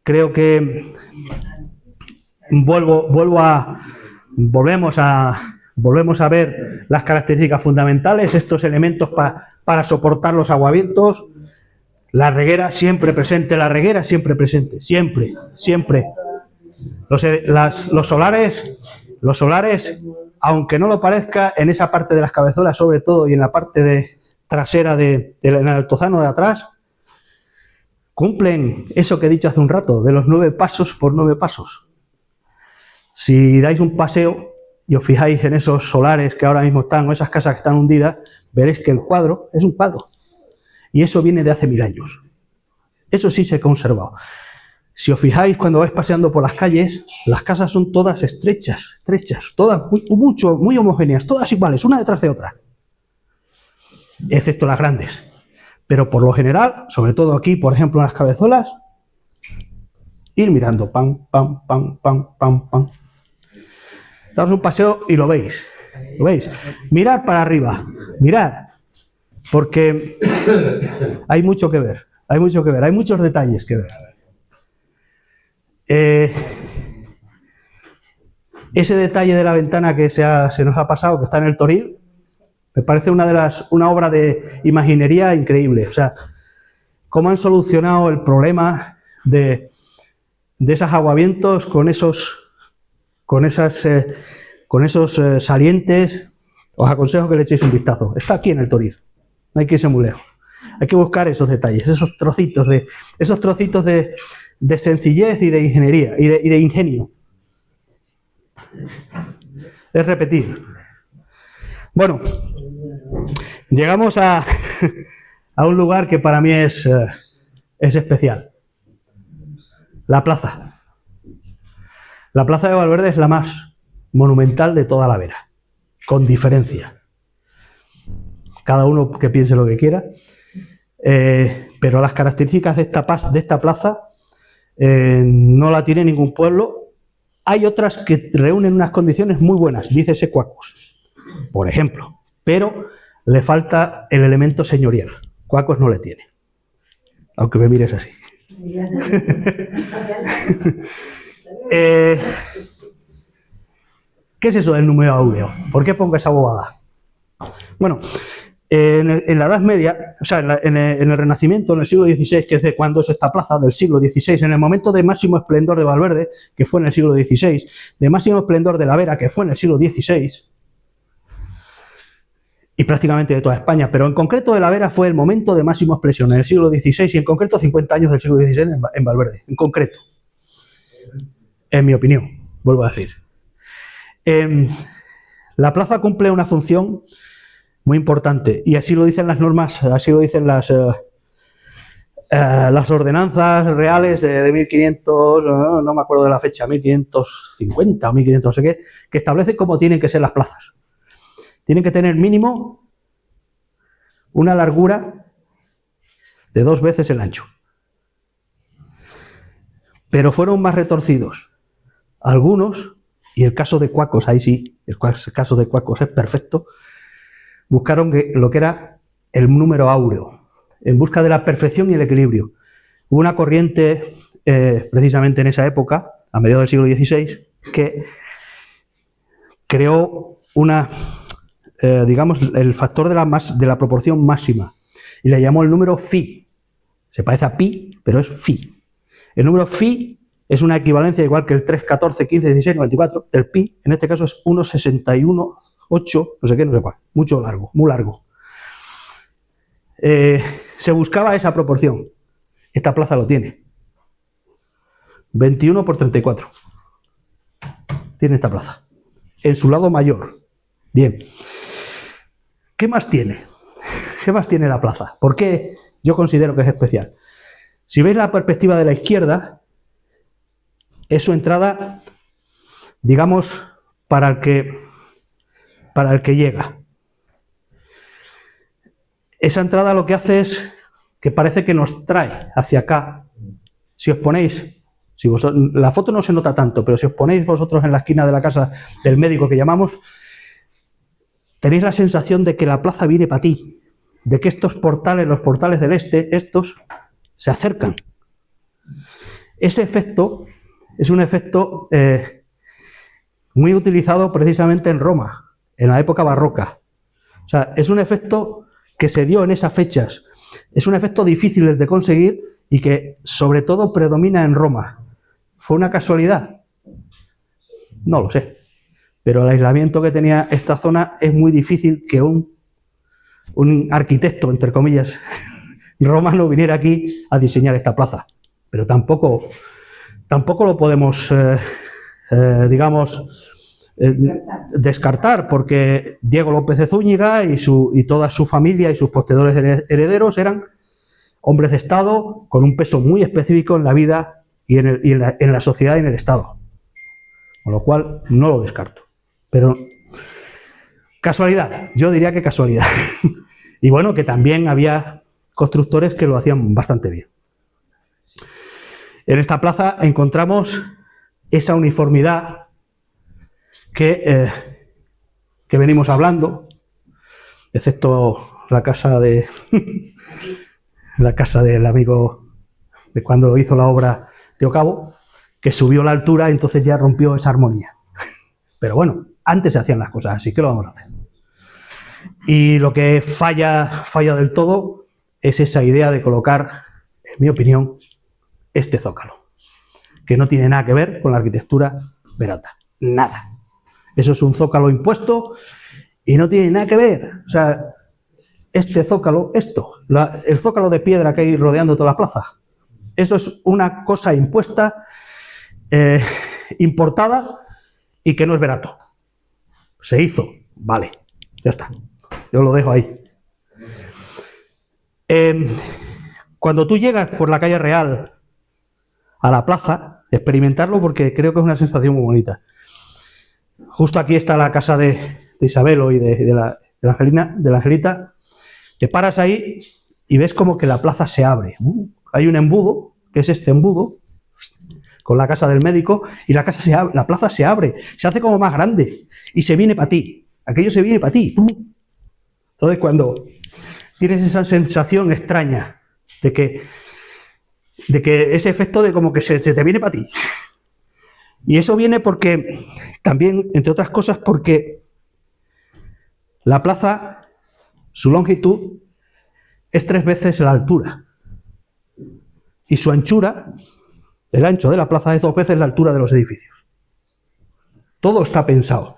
Creo que volvemos a ver las características fundamentales, estos elementos para soportar los aguavientos. La reguera siempre presente, siempre, siempre. Los solares, aunque no lo parezca, en esa parte de las cabezuelas sobre todo y en la parte trasera en el altozano de atrás, cumplen eso que he dicho hace un rato, de los 9 pasos por 9 pasos. Si dais un paseo y os fijáis en esos solares que ahora mismo están, o esas casas que están hundidas, veréis que el cuadro es un cuadro. Y eso viene de hace 1000 años. Eso sí se ha conservado. Si os fijáis cuando vais paseando por las calles, las casas son todas estrechas, todas muy homogéneas, todas iguales, una detrás de otra. Excepto las grandes. Pero por lo general, sobre todo aquí, por ejemplo, en las cabezuelas, ir mirando, pam, pam, pam, pam, pam, pam. Daos un paseo y lo veis. ¿Lo veis? Mirad para arriba, mirad. Porque hay mucho que ver, hay muchos detalles que ver. Ese detalle de la ventana que se nos ha pasado, que está en el Toril, me parece una obra de imaginería increíble. O sea, cómo han solucionado el problema de esos aguavientos con esos salientes. Os aconsejo que le echéis un vistazo. Está aquí en el Toril. No hay que irse muy lejos. Hay que buscar esos detalles, esos trocitos de sencillez y de ingeniería y de ingenio. Es repetir. Bueno, llegamos a un lugar que para mí es especial. La plaza. La plaza de Valverde es la más monumental de toda la Vera, con diferencia. Cada uno que piense lo que quiera, pero las características de esta plaza no la tiene ningún pueblo. Hay otras que reúnen unas condiciones muy buenas, dícese Cuacos, por ejemplo, pero le falta el elemento señorial. Cuacos no le tiene, aunque me mires así. ¿Qué es eso del número áureo? ¿Por qué pongo esa bobada? Bueno, en la Edad Media, o sea, en el Renacimiento, en el siglo XVI, que es de cuando es esta plaza, del siglo XVI, en el momento de máximo esplendor de Valverde, que fue en el siglo XVI, de máximo esplendor de la Vera, que fue en el siglo XVI, y prácticamente de toda España, pero en concreto de la Vera fue el momento de máxima expresión, en el siglo XVI, y en concreto 50 años del siglo XVI en Valverde, en concreto. En mi opinión, vuelvo a decir. La plaza cumple una función muy importante, y así lo dicen las normas, así lo dicen las ordenanzas reales de 1500, no me acuerdo de la fecha, 1550 o 1500 no sé qué, que establecen cómo tienen que ser las plazas. Tienen que tener mínimo una largura de 2 veces el ancho. Pero fueron más retorcidos algunos, y el caso de Cuacos, ahí sí, el caso de Cuacos es perfecto, buscaron lo que era el número áureo, en busca de la perfección y el equilibrio. Hubo una corriente precisamente en esa época, a mediados del siglo XVI, que creó digamos, el factor de la proporción máxima, y le llamó el número phi. Se parece a pi, pero es phi. El número phi es una equivalencia igual que el 3, 14, 15, 16, 94 del pi. En este caso es 1,61, 8, no sé qué, no sé cuál. Mucho largo, muy largo. Se buscaba esa proporción. Esta plaza lo tiene. 21 por 34. Tiene esta plaza. En su lado mayor. Bien. ¿Qué más tiene? ¿Qué más tiene la plaza? ¿Por qué yo considero que es especial? Si veis la perspectiva de la izquierda, es su entrada, digamos, para el que llega. Esa entrada lo que hace es que parece que nos trae hacia acá. Si os ponéis, la foto no se nota tanto, pero si os ponéis vosotros en la esquina de la casa del médico que llamamos, tenéis la sensación de que la plaza viene para ti, de que estos portales, los portales del este, estos, se acercan. Ese efecto es un efecto muy utilizado precisamente en Roma, en la época barroca. O sea, es un efecto que se dio en esas fechas. Es un efecto difícil de conseguir y que sobre todo predomina en Roma. ¿Fue una casualidad? No lo sé. Pero el aislamiento que tenía esta zona es muy difícil que un arquitecto, entre comillas, romano viniera aquí a diseñar esta plaza. Pero tampoco lo podemos, digamos, descartar, porque Diego López de Zúñiga y toda su familia y sus posteriores herederos eran hombres de Estado con un peso muy específico en la vida y en la sociedad y en el Estado. Con lo cual, no lo descarto. Pero, casualidad, yo diría que casualidad. Y bueno, que también había constructores que lo hacían bastante bien. En esta plaza encontramos esa uniformidad que venimos hablando, excepto la casa la casa del amigo de cuando lo hizo la obra Teo Cabo, que subió la altura y entonces ya rompió esa armonía. Pero bueno, antes se hacían las cosas así, ¿qué lo vamos a hacer? Y lo que falla del todo es esa idea de colocar, en mi opinión, este zócalo, que no tiene nada que ver con la arquitectura verata, nada. Eso es un zócalo impuesto y no tiene nada que ver. O sea, este zócalo, el zócalo de piedra que hay rodeando toda la plaza, eso es una cosa impuesta, importada y que no es verato. Se hizo, vale, ya está. Yo lo dejo ahí. Cuando tú llegas por la calle Real a la plaza, experimentarlo porque creo que es una sensación muy bonita. Justo aquí está la casa de Isabelo y de la Angelita. Te paras ahí y ves como que la plaza se abre. Hay un embudo, que es este embudo, con la casa del médico, y la plaza se abre, se hace como más grande y se viene para ti. Aquello se viene para ti. Entonces, cuando tienes esa sensación extraña de que ese efecto de como que se te viene para ti. Y eso viene porque, también, entre otras cosas, porque la plaza, su longitud, es 3 veces la altura. Y su anchura, el ancho de la plaza, es 2 veces la altura de los edificios. Todo está pensado.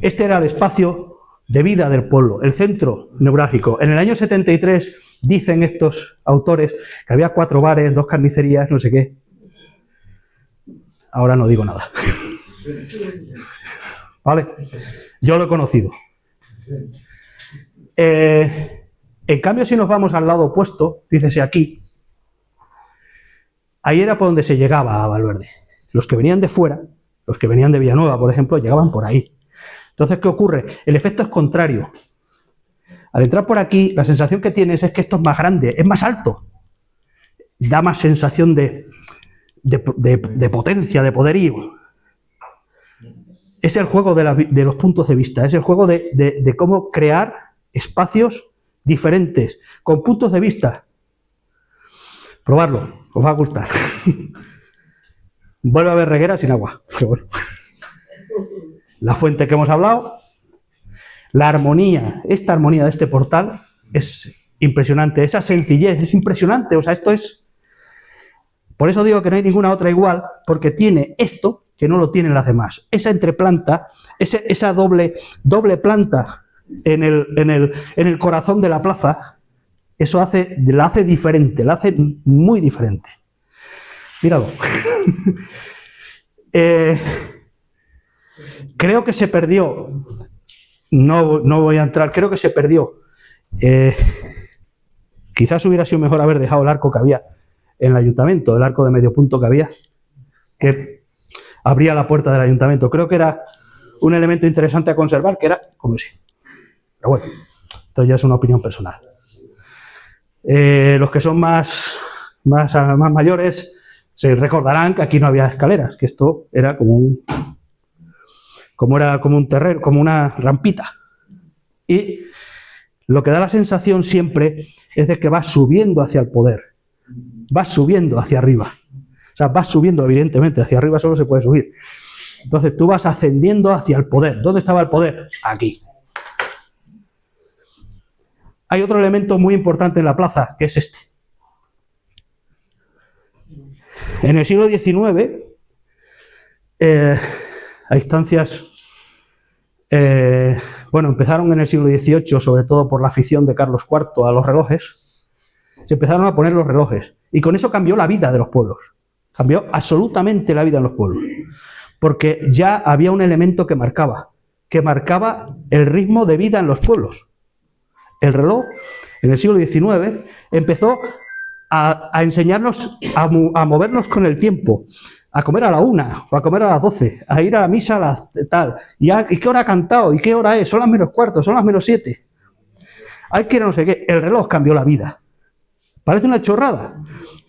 Este era el espacio de vida del pueblo, el centro neurálgico. En el año 73 dicen estos autores que había 4 bares, 2 carnicerías, no sé qué. Ahora no digo nada. ¿Vale? Yo lo he conocido. En cambio, si nos vamos al lado opuesto, dícese aquí, ahí era por donde se llegaba a Valverde. Los que venían de fuera, los que venían de Villanueva, por ejemplo, llegaban por ahí. Entonces, ¿qué ocurre? El efecto es contrario. Al entrar por aquí, la sensación que tienes es que esto es más grande, es más alto. Da más sensación de potencia, de poderío. Es el juego de los puntos de vista, es el juego de cómo crear espacios diferentes, con puntos de vista. Probarlo, os va a gustar. Vuelve a haber reguera sin agua, pero bueno. La fuente que hemos hablado, la armonía, esta armonía de este portal es impresionante, esa sencillez es impresionante, o sea, esto es... Por eso digo que no hay ninguna otra igual, porque tiene esto que no lo tienen las demás. Esa entreplanta, esa doble planta en el corazón de la plaza, eso la hace diferente, la hace muy diferente. Míralo. Creo que se perdió, no voy a entrar, creo que se perdió. Quizás hubiera sido mejor haber dejado el arco que había en el ayuntamiento, el arco de medio punto que había, que abría la puerta del ayuntamiento. Creo que era un elemento interesante a conservar, que era como si. Pero bueno, esto ya es una opinión personal. Los que son más mayores se recordarán que aquí no había escaleras, que esto era como un terreno, como una rampita. Y lo que da la sensación siempre es de que vas subiendo hacia el poder, vas subiendo hacia arriba. O sea, vas subiendo, evidentemente, hacia arriba solo se puede subir. Entonces tú vas ascendiendo hacia el poder. ¿Dónde estaba el poder? Aquí. Hay otro elemento muy importante en la plaza, que es este. En el siglo XIX, a instancias, empezaron en el siglo XVIII, sobre todo por la afición de Carlos IV a los relojes, se empezaron a poner los relojes. Y con eso cambió la vida de los pueblos. Cambió absolutamente la vida en los pueblos. Porque ya había un elemento que marcaba el ritmo de vida en los pueblos. El reloj, en el siglo XIX, empezó a enseñarnos a movernos con el tiempo, a comer a la 1 o a comer a las 12, a ir a la misa a las tal, ¿y qué hora ha cantado? ¿Y qué hora es? Son las -4, son las -7. Hay que no sé qué. El reloj cambió la vida. Parece una chorrada,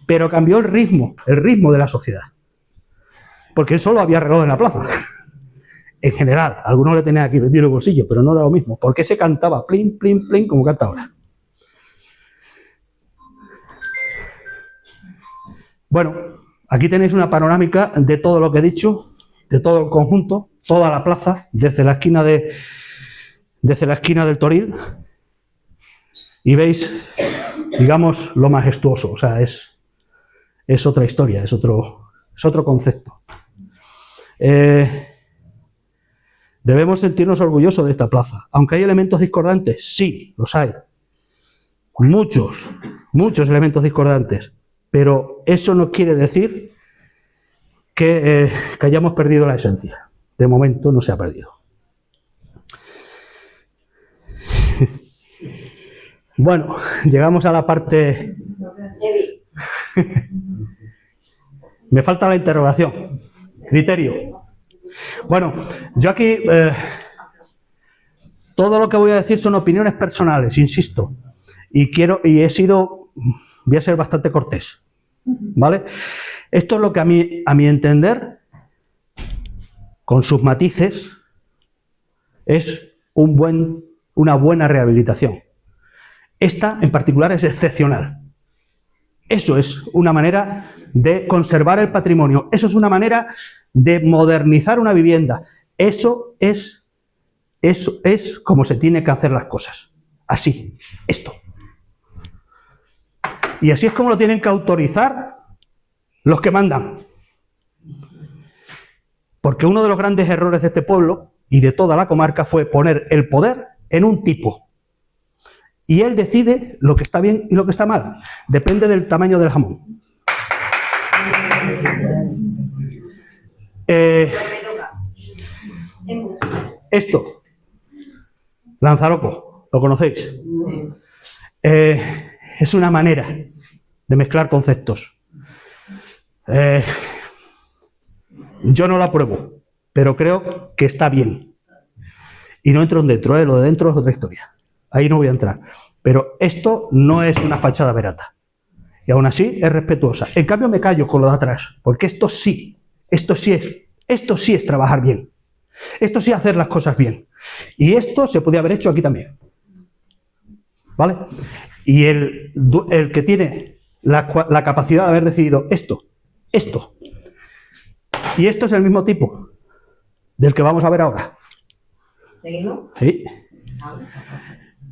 pero cambió el ritmo de la sociedad. Porque solo había reloj en la plaza. En general, algunos le tenían aquí metido en el bolsillo, pero no era lo mismo. Porque se cantaba plin, plin, plin, como canta ahora. Bueno, aquí tenéis una panorámica de todo lo que he dicho, de todo el conjunto, toda la plaza, desde la esquina del Toril, y veis, digamos, lo majestuoso. O sea, es otra historia, es otro concepto. Debemos sentirnos orgullosos de esta plaza. Aunque hay elementos discordantes, sí, los hay. Muchos elementos discordantes. Pero eso no quiere decir que hayamos perdido la esencia. De momento no se ha perdido. Bueno, llegamos a la parte... Me falta la interrogación. Criterio. Bueno, yo aquí... todo lo que voy a decir son opiniones personales, insisto. Voy a ser bastante cortés, ¿vale? Esto es lo que a mi entender, con sus matices, es una buena rehabilitación. Esta, en particular, es excepcional. Eso es una manera de conservar el patrimonio. Eso es una manera de modernizar una vivienda. Eso es como se tiene que hacer las cosas. Así, esto. Y así es como lo tienen que autorizar los que mandan. Porque uno de los grandes errores de este pueblo y de toda la comarca fue poner el poder en un tipo. Y él decide lo que está bien y lo que está mal. Depende del tamaño del jamón. Esto. Lanzaroco. ¿Lo conocéis? Es una manera de mezclar conceptos. Yo no lo apruebo, pero creo que está bien. Y no entro en dentro, lo de dentro es otra historia. Ahí no voy a entrar. Pero esto no es una fachada barata. Y aún así es respetuosa. En cambio me callo con lo de atrás, porque esto sí es trabajar bien. Esto sí es hacer las cosas bien. Y esto se podía haber hecho aquí también. ¿Vale? Y el que tiene la capacidad de haber decidido esto. Y esto es el mismo tipo del que vamos a ver ahora. ¿Seguimos? Sí.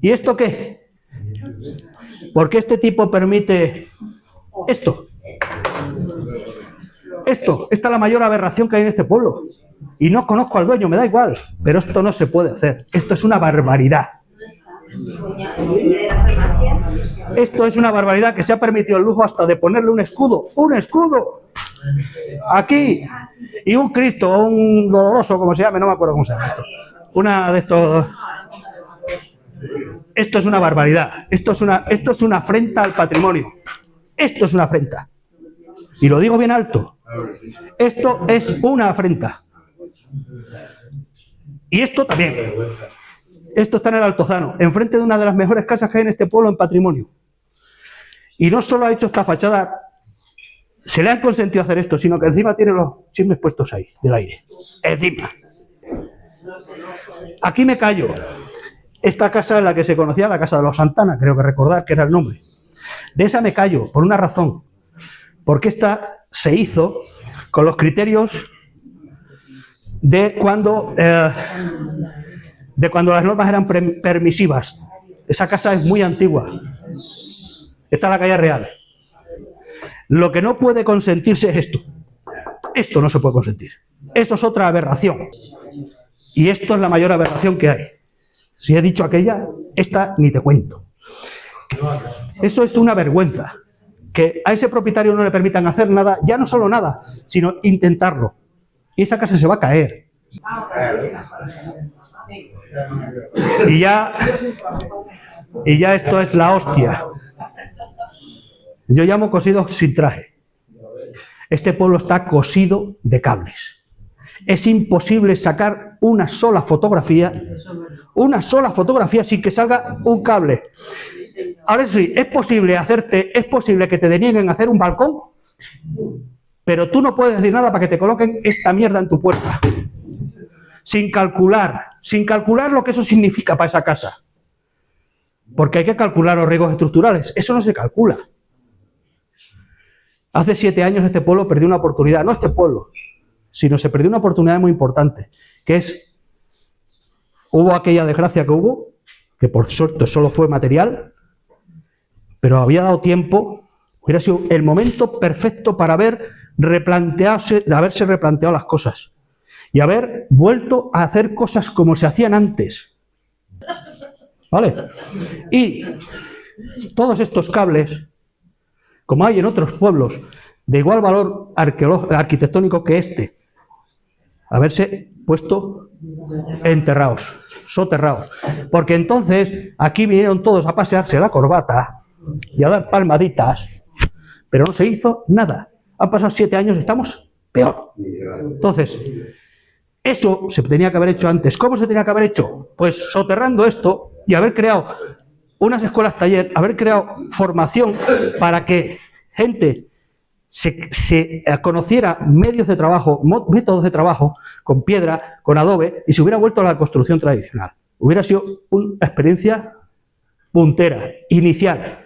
¿Y esto qué? Porque este tipo permite esto. Esta es la mayor aberración que hay en este pueblo. Y no conozco al dueño, me da igual. Pero esto no se puede hacer. Esto es una barbaridad. Esto es una barbaridad que se ha permitido el lujo hasta de ponerle un escudo. ¡Un escudo! Aquí. Y un Cristo, o un doloroso, como se llame, no me acuerdo cómo se llama esto. Una de estos... Esto es una barbaridad. Esto es una afrenta al patrimonio. Esto es una afrenta. Y lo digo bien alto. Esto es una afrenta. Y esto también. Esto está en el Altozano, enfrente de una de las mejores casas que hay en este pueblo en patrimonio. Y no solo ha hecho esta fachada, se le han consentido hacer esto, sino que encima tiene los chismes puestos ahí, del aire. Encima. Aquí me callo. Esta casa es la que se conocía, la casa de los Santana, creo que recordar que era el nombre. De esa me callo, por una razón. Porque esta se hizo con los criterios de cuando las normas eran permisivas. Esa casa es muy antigua. Está en la calle Real. Lo que no puede consentirse es esto. Esto no se puede consentir. Eso es otra aberración. Y esto es la mayor aberración que hay. Si he dicho aquella, esta ni te cuento. Eso es una vergüenza. Que a ese propietario no le permitan hacer nada, ya no solo nada, sino intentarlo. Y esa casa se va a caer. Y ya esto es la hostia. Yo llamo cosido sin traje. Este pueblo está cosido de cables. Es imposible sacar una sola fotografía sin que salga un cable. Ahora sí, es posible que te denieguen hacer un balcón, pero tú no puedes decir nada para que te coloquen esta mierda en tu puerta. Sin calcular lo que eso significa para esa casa. Porque hay que calcular los riesgos estructurales. Eso no se calcula. Hace 7 años este pueblo perdió una oportunidad, no este pueblo, sino se perdió una oportunidad muy importante, que es, hubo aquella desgracia que hubo, que por suerte solo fue material, pero había dado tiempo, hubiera sido el momento perfecto para haberse replanteado las cosas y haber vuelto a hacer cosas como se hacían antes. ¿Vale? Y todos estos cables, como hay en otros pueblos, de igual valor arquitectónico que este, haberse puesto enterrados, soterrados. Porque entonces aquí vinieron todos a pasearse la corbata y a dar palmaditas, pero no se hizo nada. Han pasado 7 años, estamos peor. Entonces, eso se tenía que haber hecho antes. ¿Cómo se tenía que haber hecho? Pues soterrando esto y haber creado unas escuelas taller, haber creado formación para que gente se conociera medios de trabajo, métodos de trabajo con piedra, con adobe, y se hubiera vuelto a la construcción tradicional. Hubiera sido una experiencia puntera, inicial,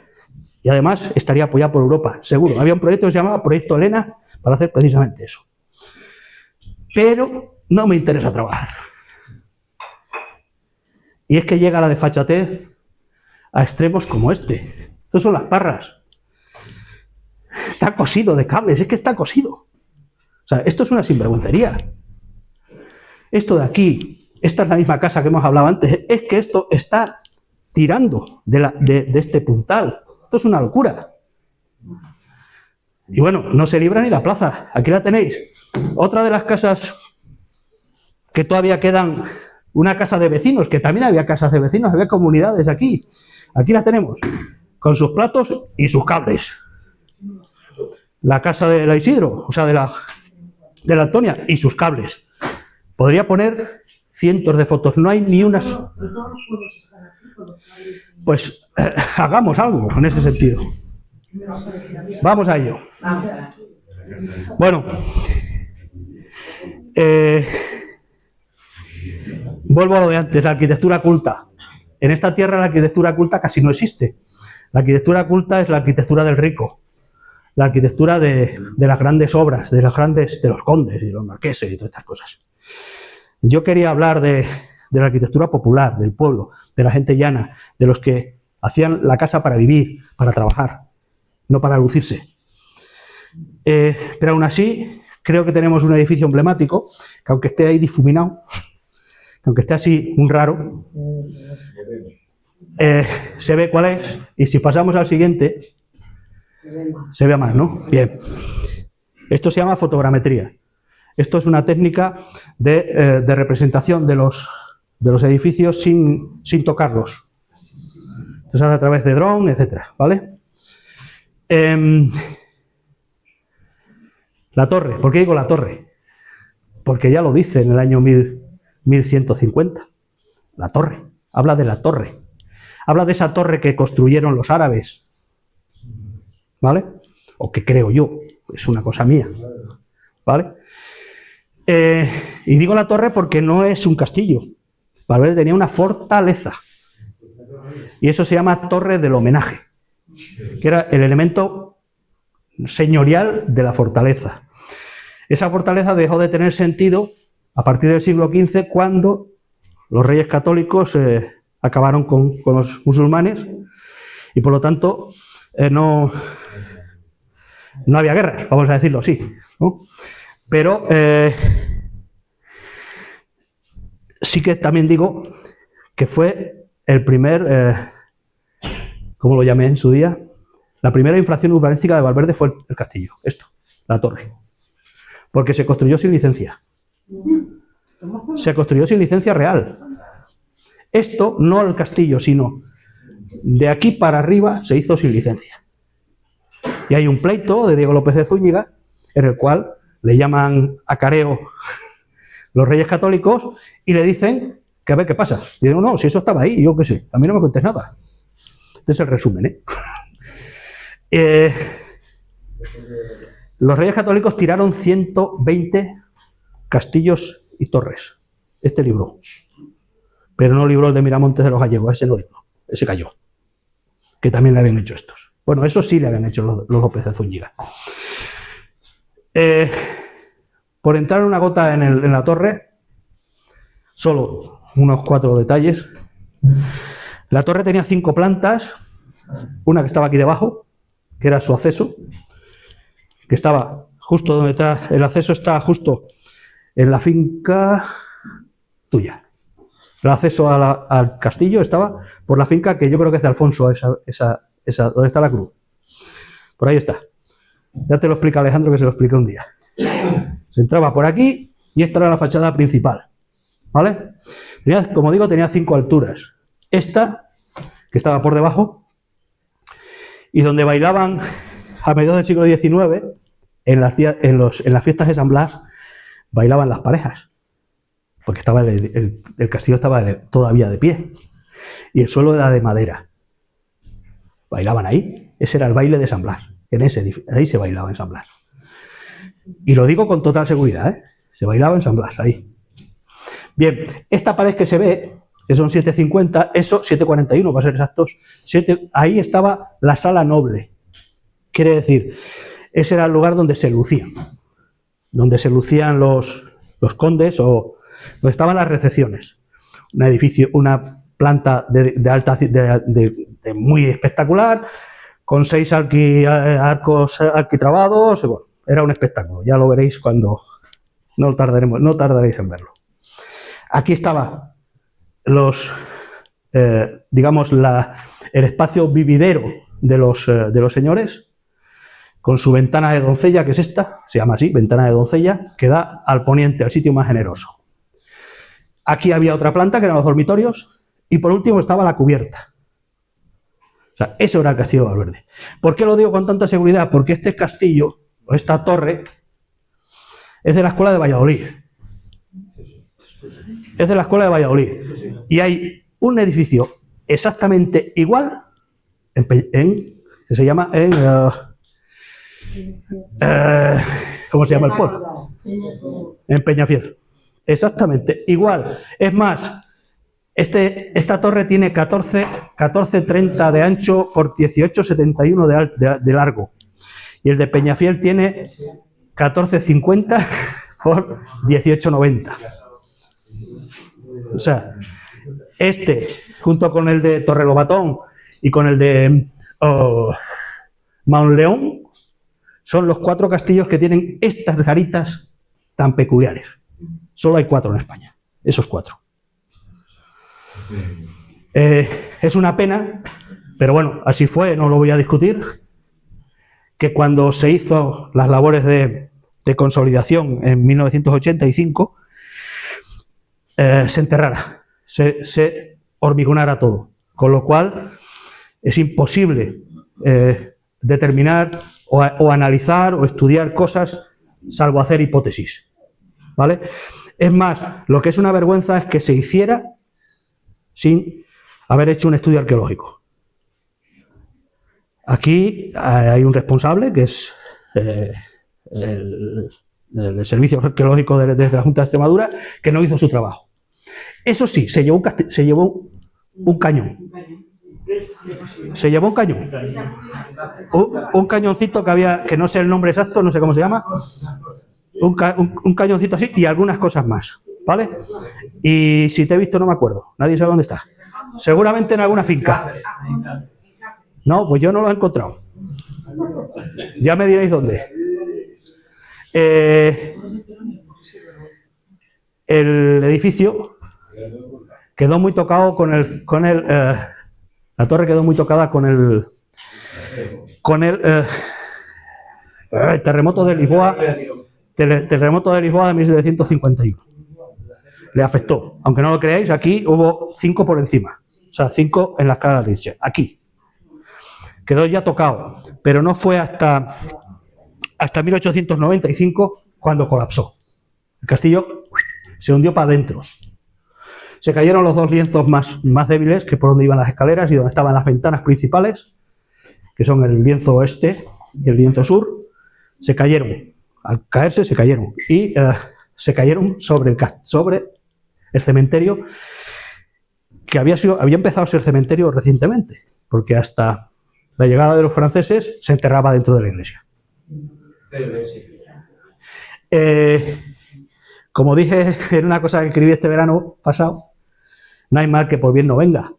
y además estaría apoyada por Europa, seguro. Había un proyecto que se llamaba Proyecto Elena para hacer precisamente eso. Pero no me interesa trabajar. Y es que llega la desfachatez a extremos como este. Estos son las parras. Está cosido de cables, es que está cosido. O sea, esto es una sinvergüencería. Esto de aquí, esta es la misma casa que hemos hablado antes, es que esto está tirando de este puntal. Esto es una locura. Y bueno, no se libra ni la plaza. Aquí la tenéis. Otra de las casas que todavía quedan, una casa de vecinos, que también había casas de vecinos, había comunidades aquí. Aquí la tenemos, con sus platos y sus cables. La casa de la Isidro, o sea, de la Antonia, y sus cables. Podría poner cientos de fotos, no hay ni unas. Pues hagamos algo en ese sentido. Vamos a ello. Bueno, vuelvo a lo de antes, la arquitectura culta. En esta tierra la arquitectura culta casi no existe. La arquitectura culta es la arquitectura del rico. la arquitectura de las grandes obras, de los condes y los marqueses y todas estas cosas. Yo quería hablar de la arquitectura popular, del pueblo, de la gente llana, de los que hacían la casa para vivir, para trabajar, no para lucirse. Pero aún así, creo que tenemos un edificio emblemático, que aunque esté ahí difuminado, aunque esté así un raro, se ve cuál es, y si pasamos al siguiente, se ve más, ¿no? Bien. Esto se llama fotogrametría. Esto es una técnica de representación de los edificios sin tocarlos. Esto se hace a través de dron, etcétera, ¿vale? La torre. ¿Por qué digo la torre? Porque ya lo dice en el año 1150. La torre. Habla de la torre. Habla de esa torre que construyeron los árabes. ¿Vale? O que creo yo. Es una cosa mía. ¿Vale? Y digo la torre porque no es un castillo. Valverde tenía una fortaleza. Y eso se llama torre del homenaje. Que era el elemento señorial de la fortaleza. Esa fortaleza dejó de tener sentido a partir del siglo XV, cuando los reyes católicos acabaron con los musulmanes y por lo tanto no había guerras, vamos a decirlo así, ¿no? Pero sí que también digo que fue el primer, ¿cómo lo llamé en su día? La primera infracción urbanística de Valverde fue el castillo, esto, la torre. Porque se construyó sin licencia. Se construyó sin licencia real. Esto, no el castillo, sino de aquí para arriba se hizo sin licencia. Y hay un pleito de Diego López de Zúñiga, en el cual le llaman a careo los reyes católicos y le dicen que a ver qué pasa. Y dicen, no, si eso estaba ahí, yo qué sé, a mí no me cuentes nada. Este es el resumen, ¿eh? Los reyes católicos tiraron 120 castillos y torres. Este libró. Pero no libró el de Miramontes de los Gallegos, ese no libró. Ese cayó. Que también le habían hecho estos. Bueno, eso sí le habían hecho los López de Zúñiga. Por entrar una gota en la torre, solo unos 4 detalles. La torre tenía 5 plantas, una que estaba aquí debajo, que era su acceso, que estaba justo donde está, el acceso está justo en la finca tuya. El acceso al castillo estaba por la finca que yo creo que es de Alfonso, esa donde está la cruz. Por ahí está. Ya te lo explica Alejandro, que se lo expliqué un día. Se entraba por aquí y esta era la fachada principal. ¿Vale? Como digo, tenía 5 alturas. Esta, que estaba por debajo, y donde bailaban a mediados del siglo XIX, en las fiestas de San Blas, bailaban las parejas. Porque estaba el castillo estaba todavía de pie. Y el suelo era de madera. Bailaban ahí. Ese era el baile de San Blas. Ahí se bailaba en San Blas. Y lo digo con total seguridad, ¿eh? Se bailaba en San Blas, ahí. Bien, esta pared que se ve, que son 7,50, eso, 7,41 para ser exactos, ahí estaba la sala noble. Quiere decir, ese era el lugar donde se lucían. Donde se lucían los condes o donde estaban las recepciones. Un edificio, una planta de alta, de muy espectacular, con 6 arcos arquitrabados. Bueno, era un espectáculo. Ya lo veréis cuando no tardaréis en verlo. Aquí estaba digamos, el espacio vividero de los señores, con su ventana de doncella, que es esta, se llama así, ventana de doncella, que da al poniente, al sitio más generoso. Aquí había otra planta, que eran los dormitorios, y por último estaba la cubierta. O sea, eso era el castillo de Valverde. ¿Por qué lo digo con tanta seguridad? Porque este castillo, o esta torre, es de la Escuela de Valladolid. Es de la Escuela de Valladolid. Y hay un edificio exactamente igual que se llama ¿cómo se llama el pueblo? En Peñafiel. Exactamente igual. Es más, esta torre tiene 14,30 de ancho por 18,71 de largo. Y el de Peñafiel tiene 14,50 por 18,90. O sea, este, junto con el de Torrelobatón y con el de Mauleón, son los 4 castillos que tienen estas garitas tan peculiares. Solo hay 4 en España, esos 4. Es una pena, pero bueno, así fue, no lo voy a discutir, que cuando se hizo las labores de consolidación en 1985, se enterrara, se hormigonara todo, con lo cual es imposible determinar o analizar o estudiar cosas salvo hacer hipótesis, ¿vale? Es más, lo que es una vergüenza es que se hiciera sin haber hecho un estudio arqueológico. Aquí hay un responsable, que es el Servicio Arqueológico de la Junta de Extremadura, que no hizo su trabajo. Eso sí, se llevó un cañón. Se llevó un cañón. Un cañoncito que había, que no sé el nombre exacto, no sé cómo se llama. Un cañoncito así y algunas cosas más, ¿vale? Y si te he visto no me acuerdo. Nadie sabe dónde está. Seguramente en alguna finca. No, pues yo no lo he encontrado. Ya me diréis dónde. El edificio quedó muy tocado la torre quedó muy tocada con el terremoto de Lisboa. Terremoto de Lisboa de 1751. Le afectó. Aunque no lo creáis, aquí hubo 5 por encima. O sea, 5 en la escala de Richter. Aquí. Quedó ya tocado. Pero no fue hasta 1895 cuando colapsó. El castillo se hundió para adentro. Se cayeron los 2 lienzos más débiles, que por donde iban las escaleras y donde estaban las ventanas principales, que son el lienzo oeste y el lienzo sur. Se cayeron. Al caerse se cayeron. Y se cayeron sobre el cementerio, que había empezado a ser cementerio recientemente, porque hasta la llegada de los franceses se enterraba dentro de la iglesia. Como dije en una cosa que escribí este verano pasado, no hay mal que por bien no venga.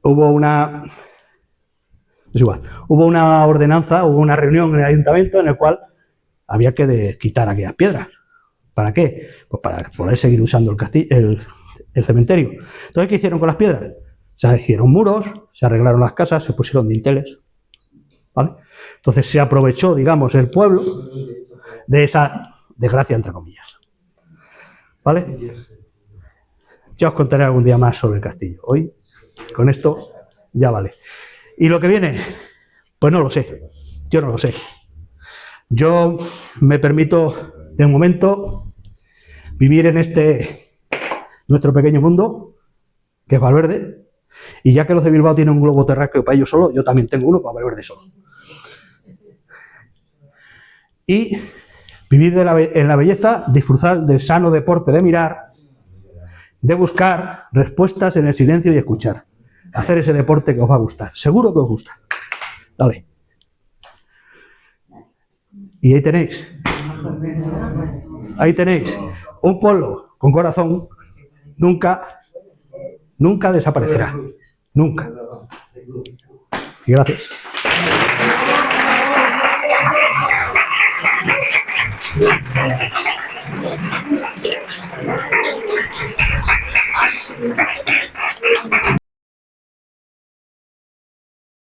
Hubo una ordenanza, hubo una reunión en el ayuntamiento en el cual había que quitar aquellas piedras. ¿Para qué? Pues para poder seguir usando el cementerio. Entonces, ¿qué hicieron con las piedras? Se hicieron muros, se arreglaron las casas, se pusieron dinteles, ¿vale? Entonces se aprovechó, digamos, el pueblo de esa desgracia, entre comillas, ¿vale? Ya os contaré algún día más sobre el castillo. Hoy, con esto, ya vale. ¿Y lo que viene? Pues no lo sé. Yo no lo sé. Yo me permito, de momento, vivir en nuestro pequeño mundo, que es Valverde, y ya que los de Bilbao tienen un globo terráqueo para ellos solo, yo también tengo uno para Valverde solo. Y vivir en la belleza, disfrutar del sano deporte de mirar, de buscar respuestas en el silencio y escuchar. Hacer ese deporte que os va a gustar. Seguro que os gusta. Dale. Y ahí tenéis. Ahí tenéis. Un pueblo con corazón nunca desaparecerá. Nunca. Y gracias.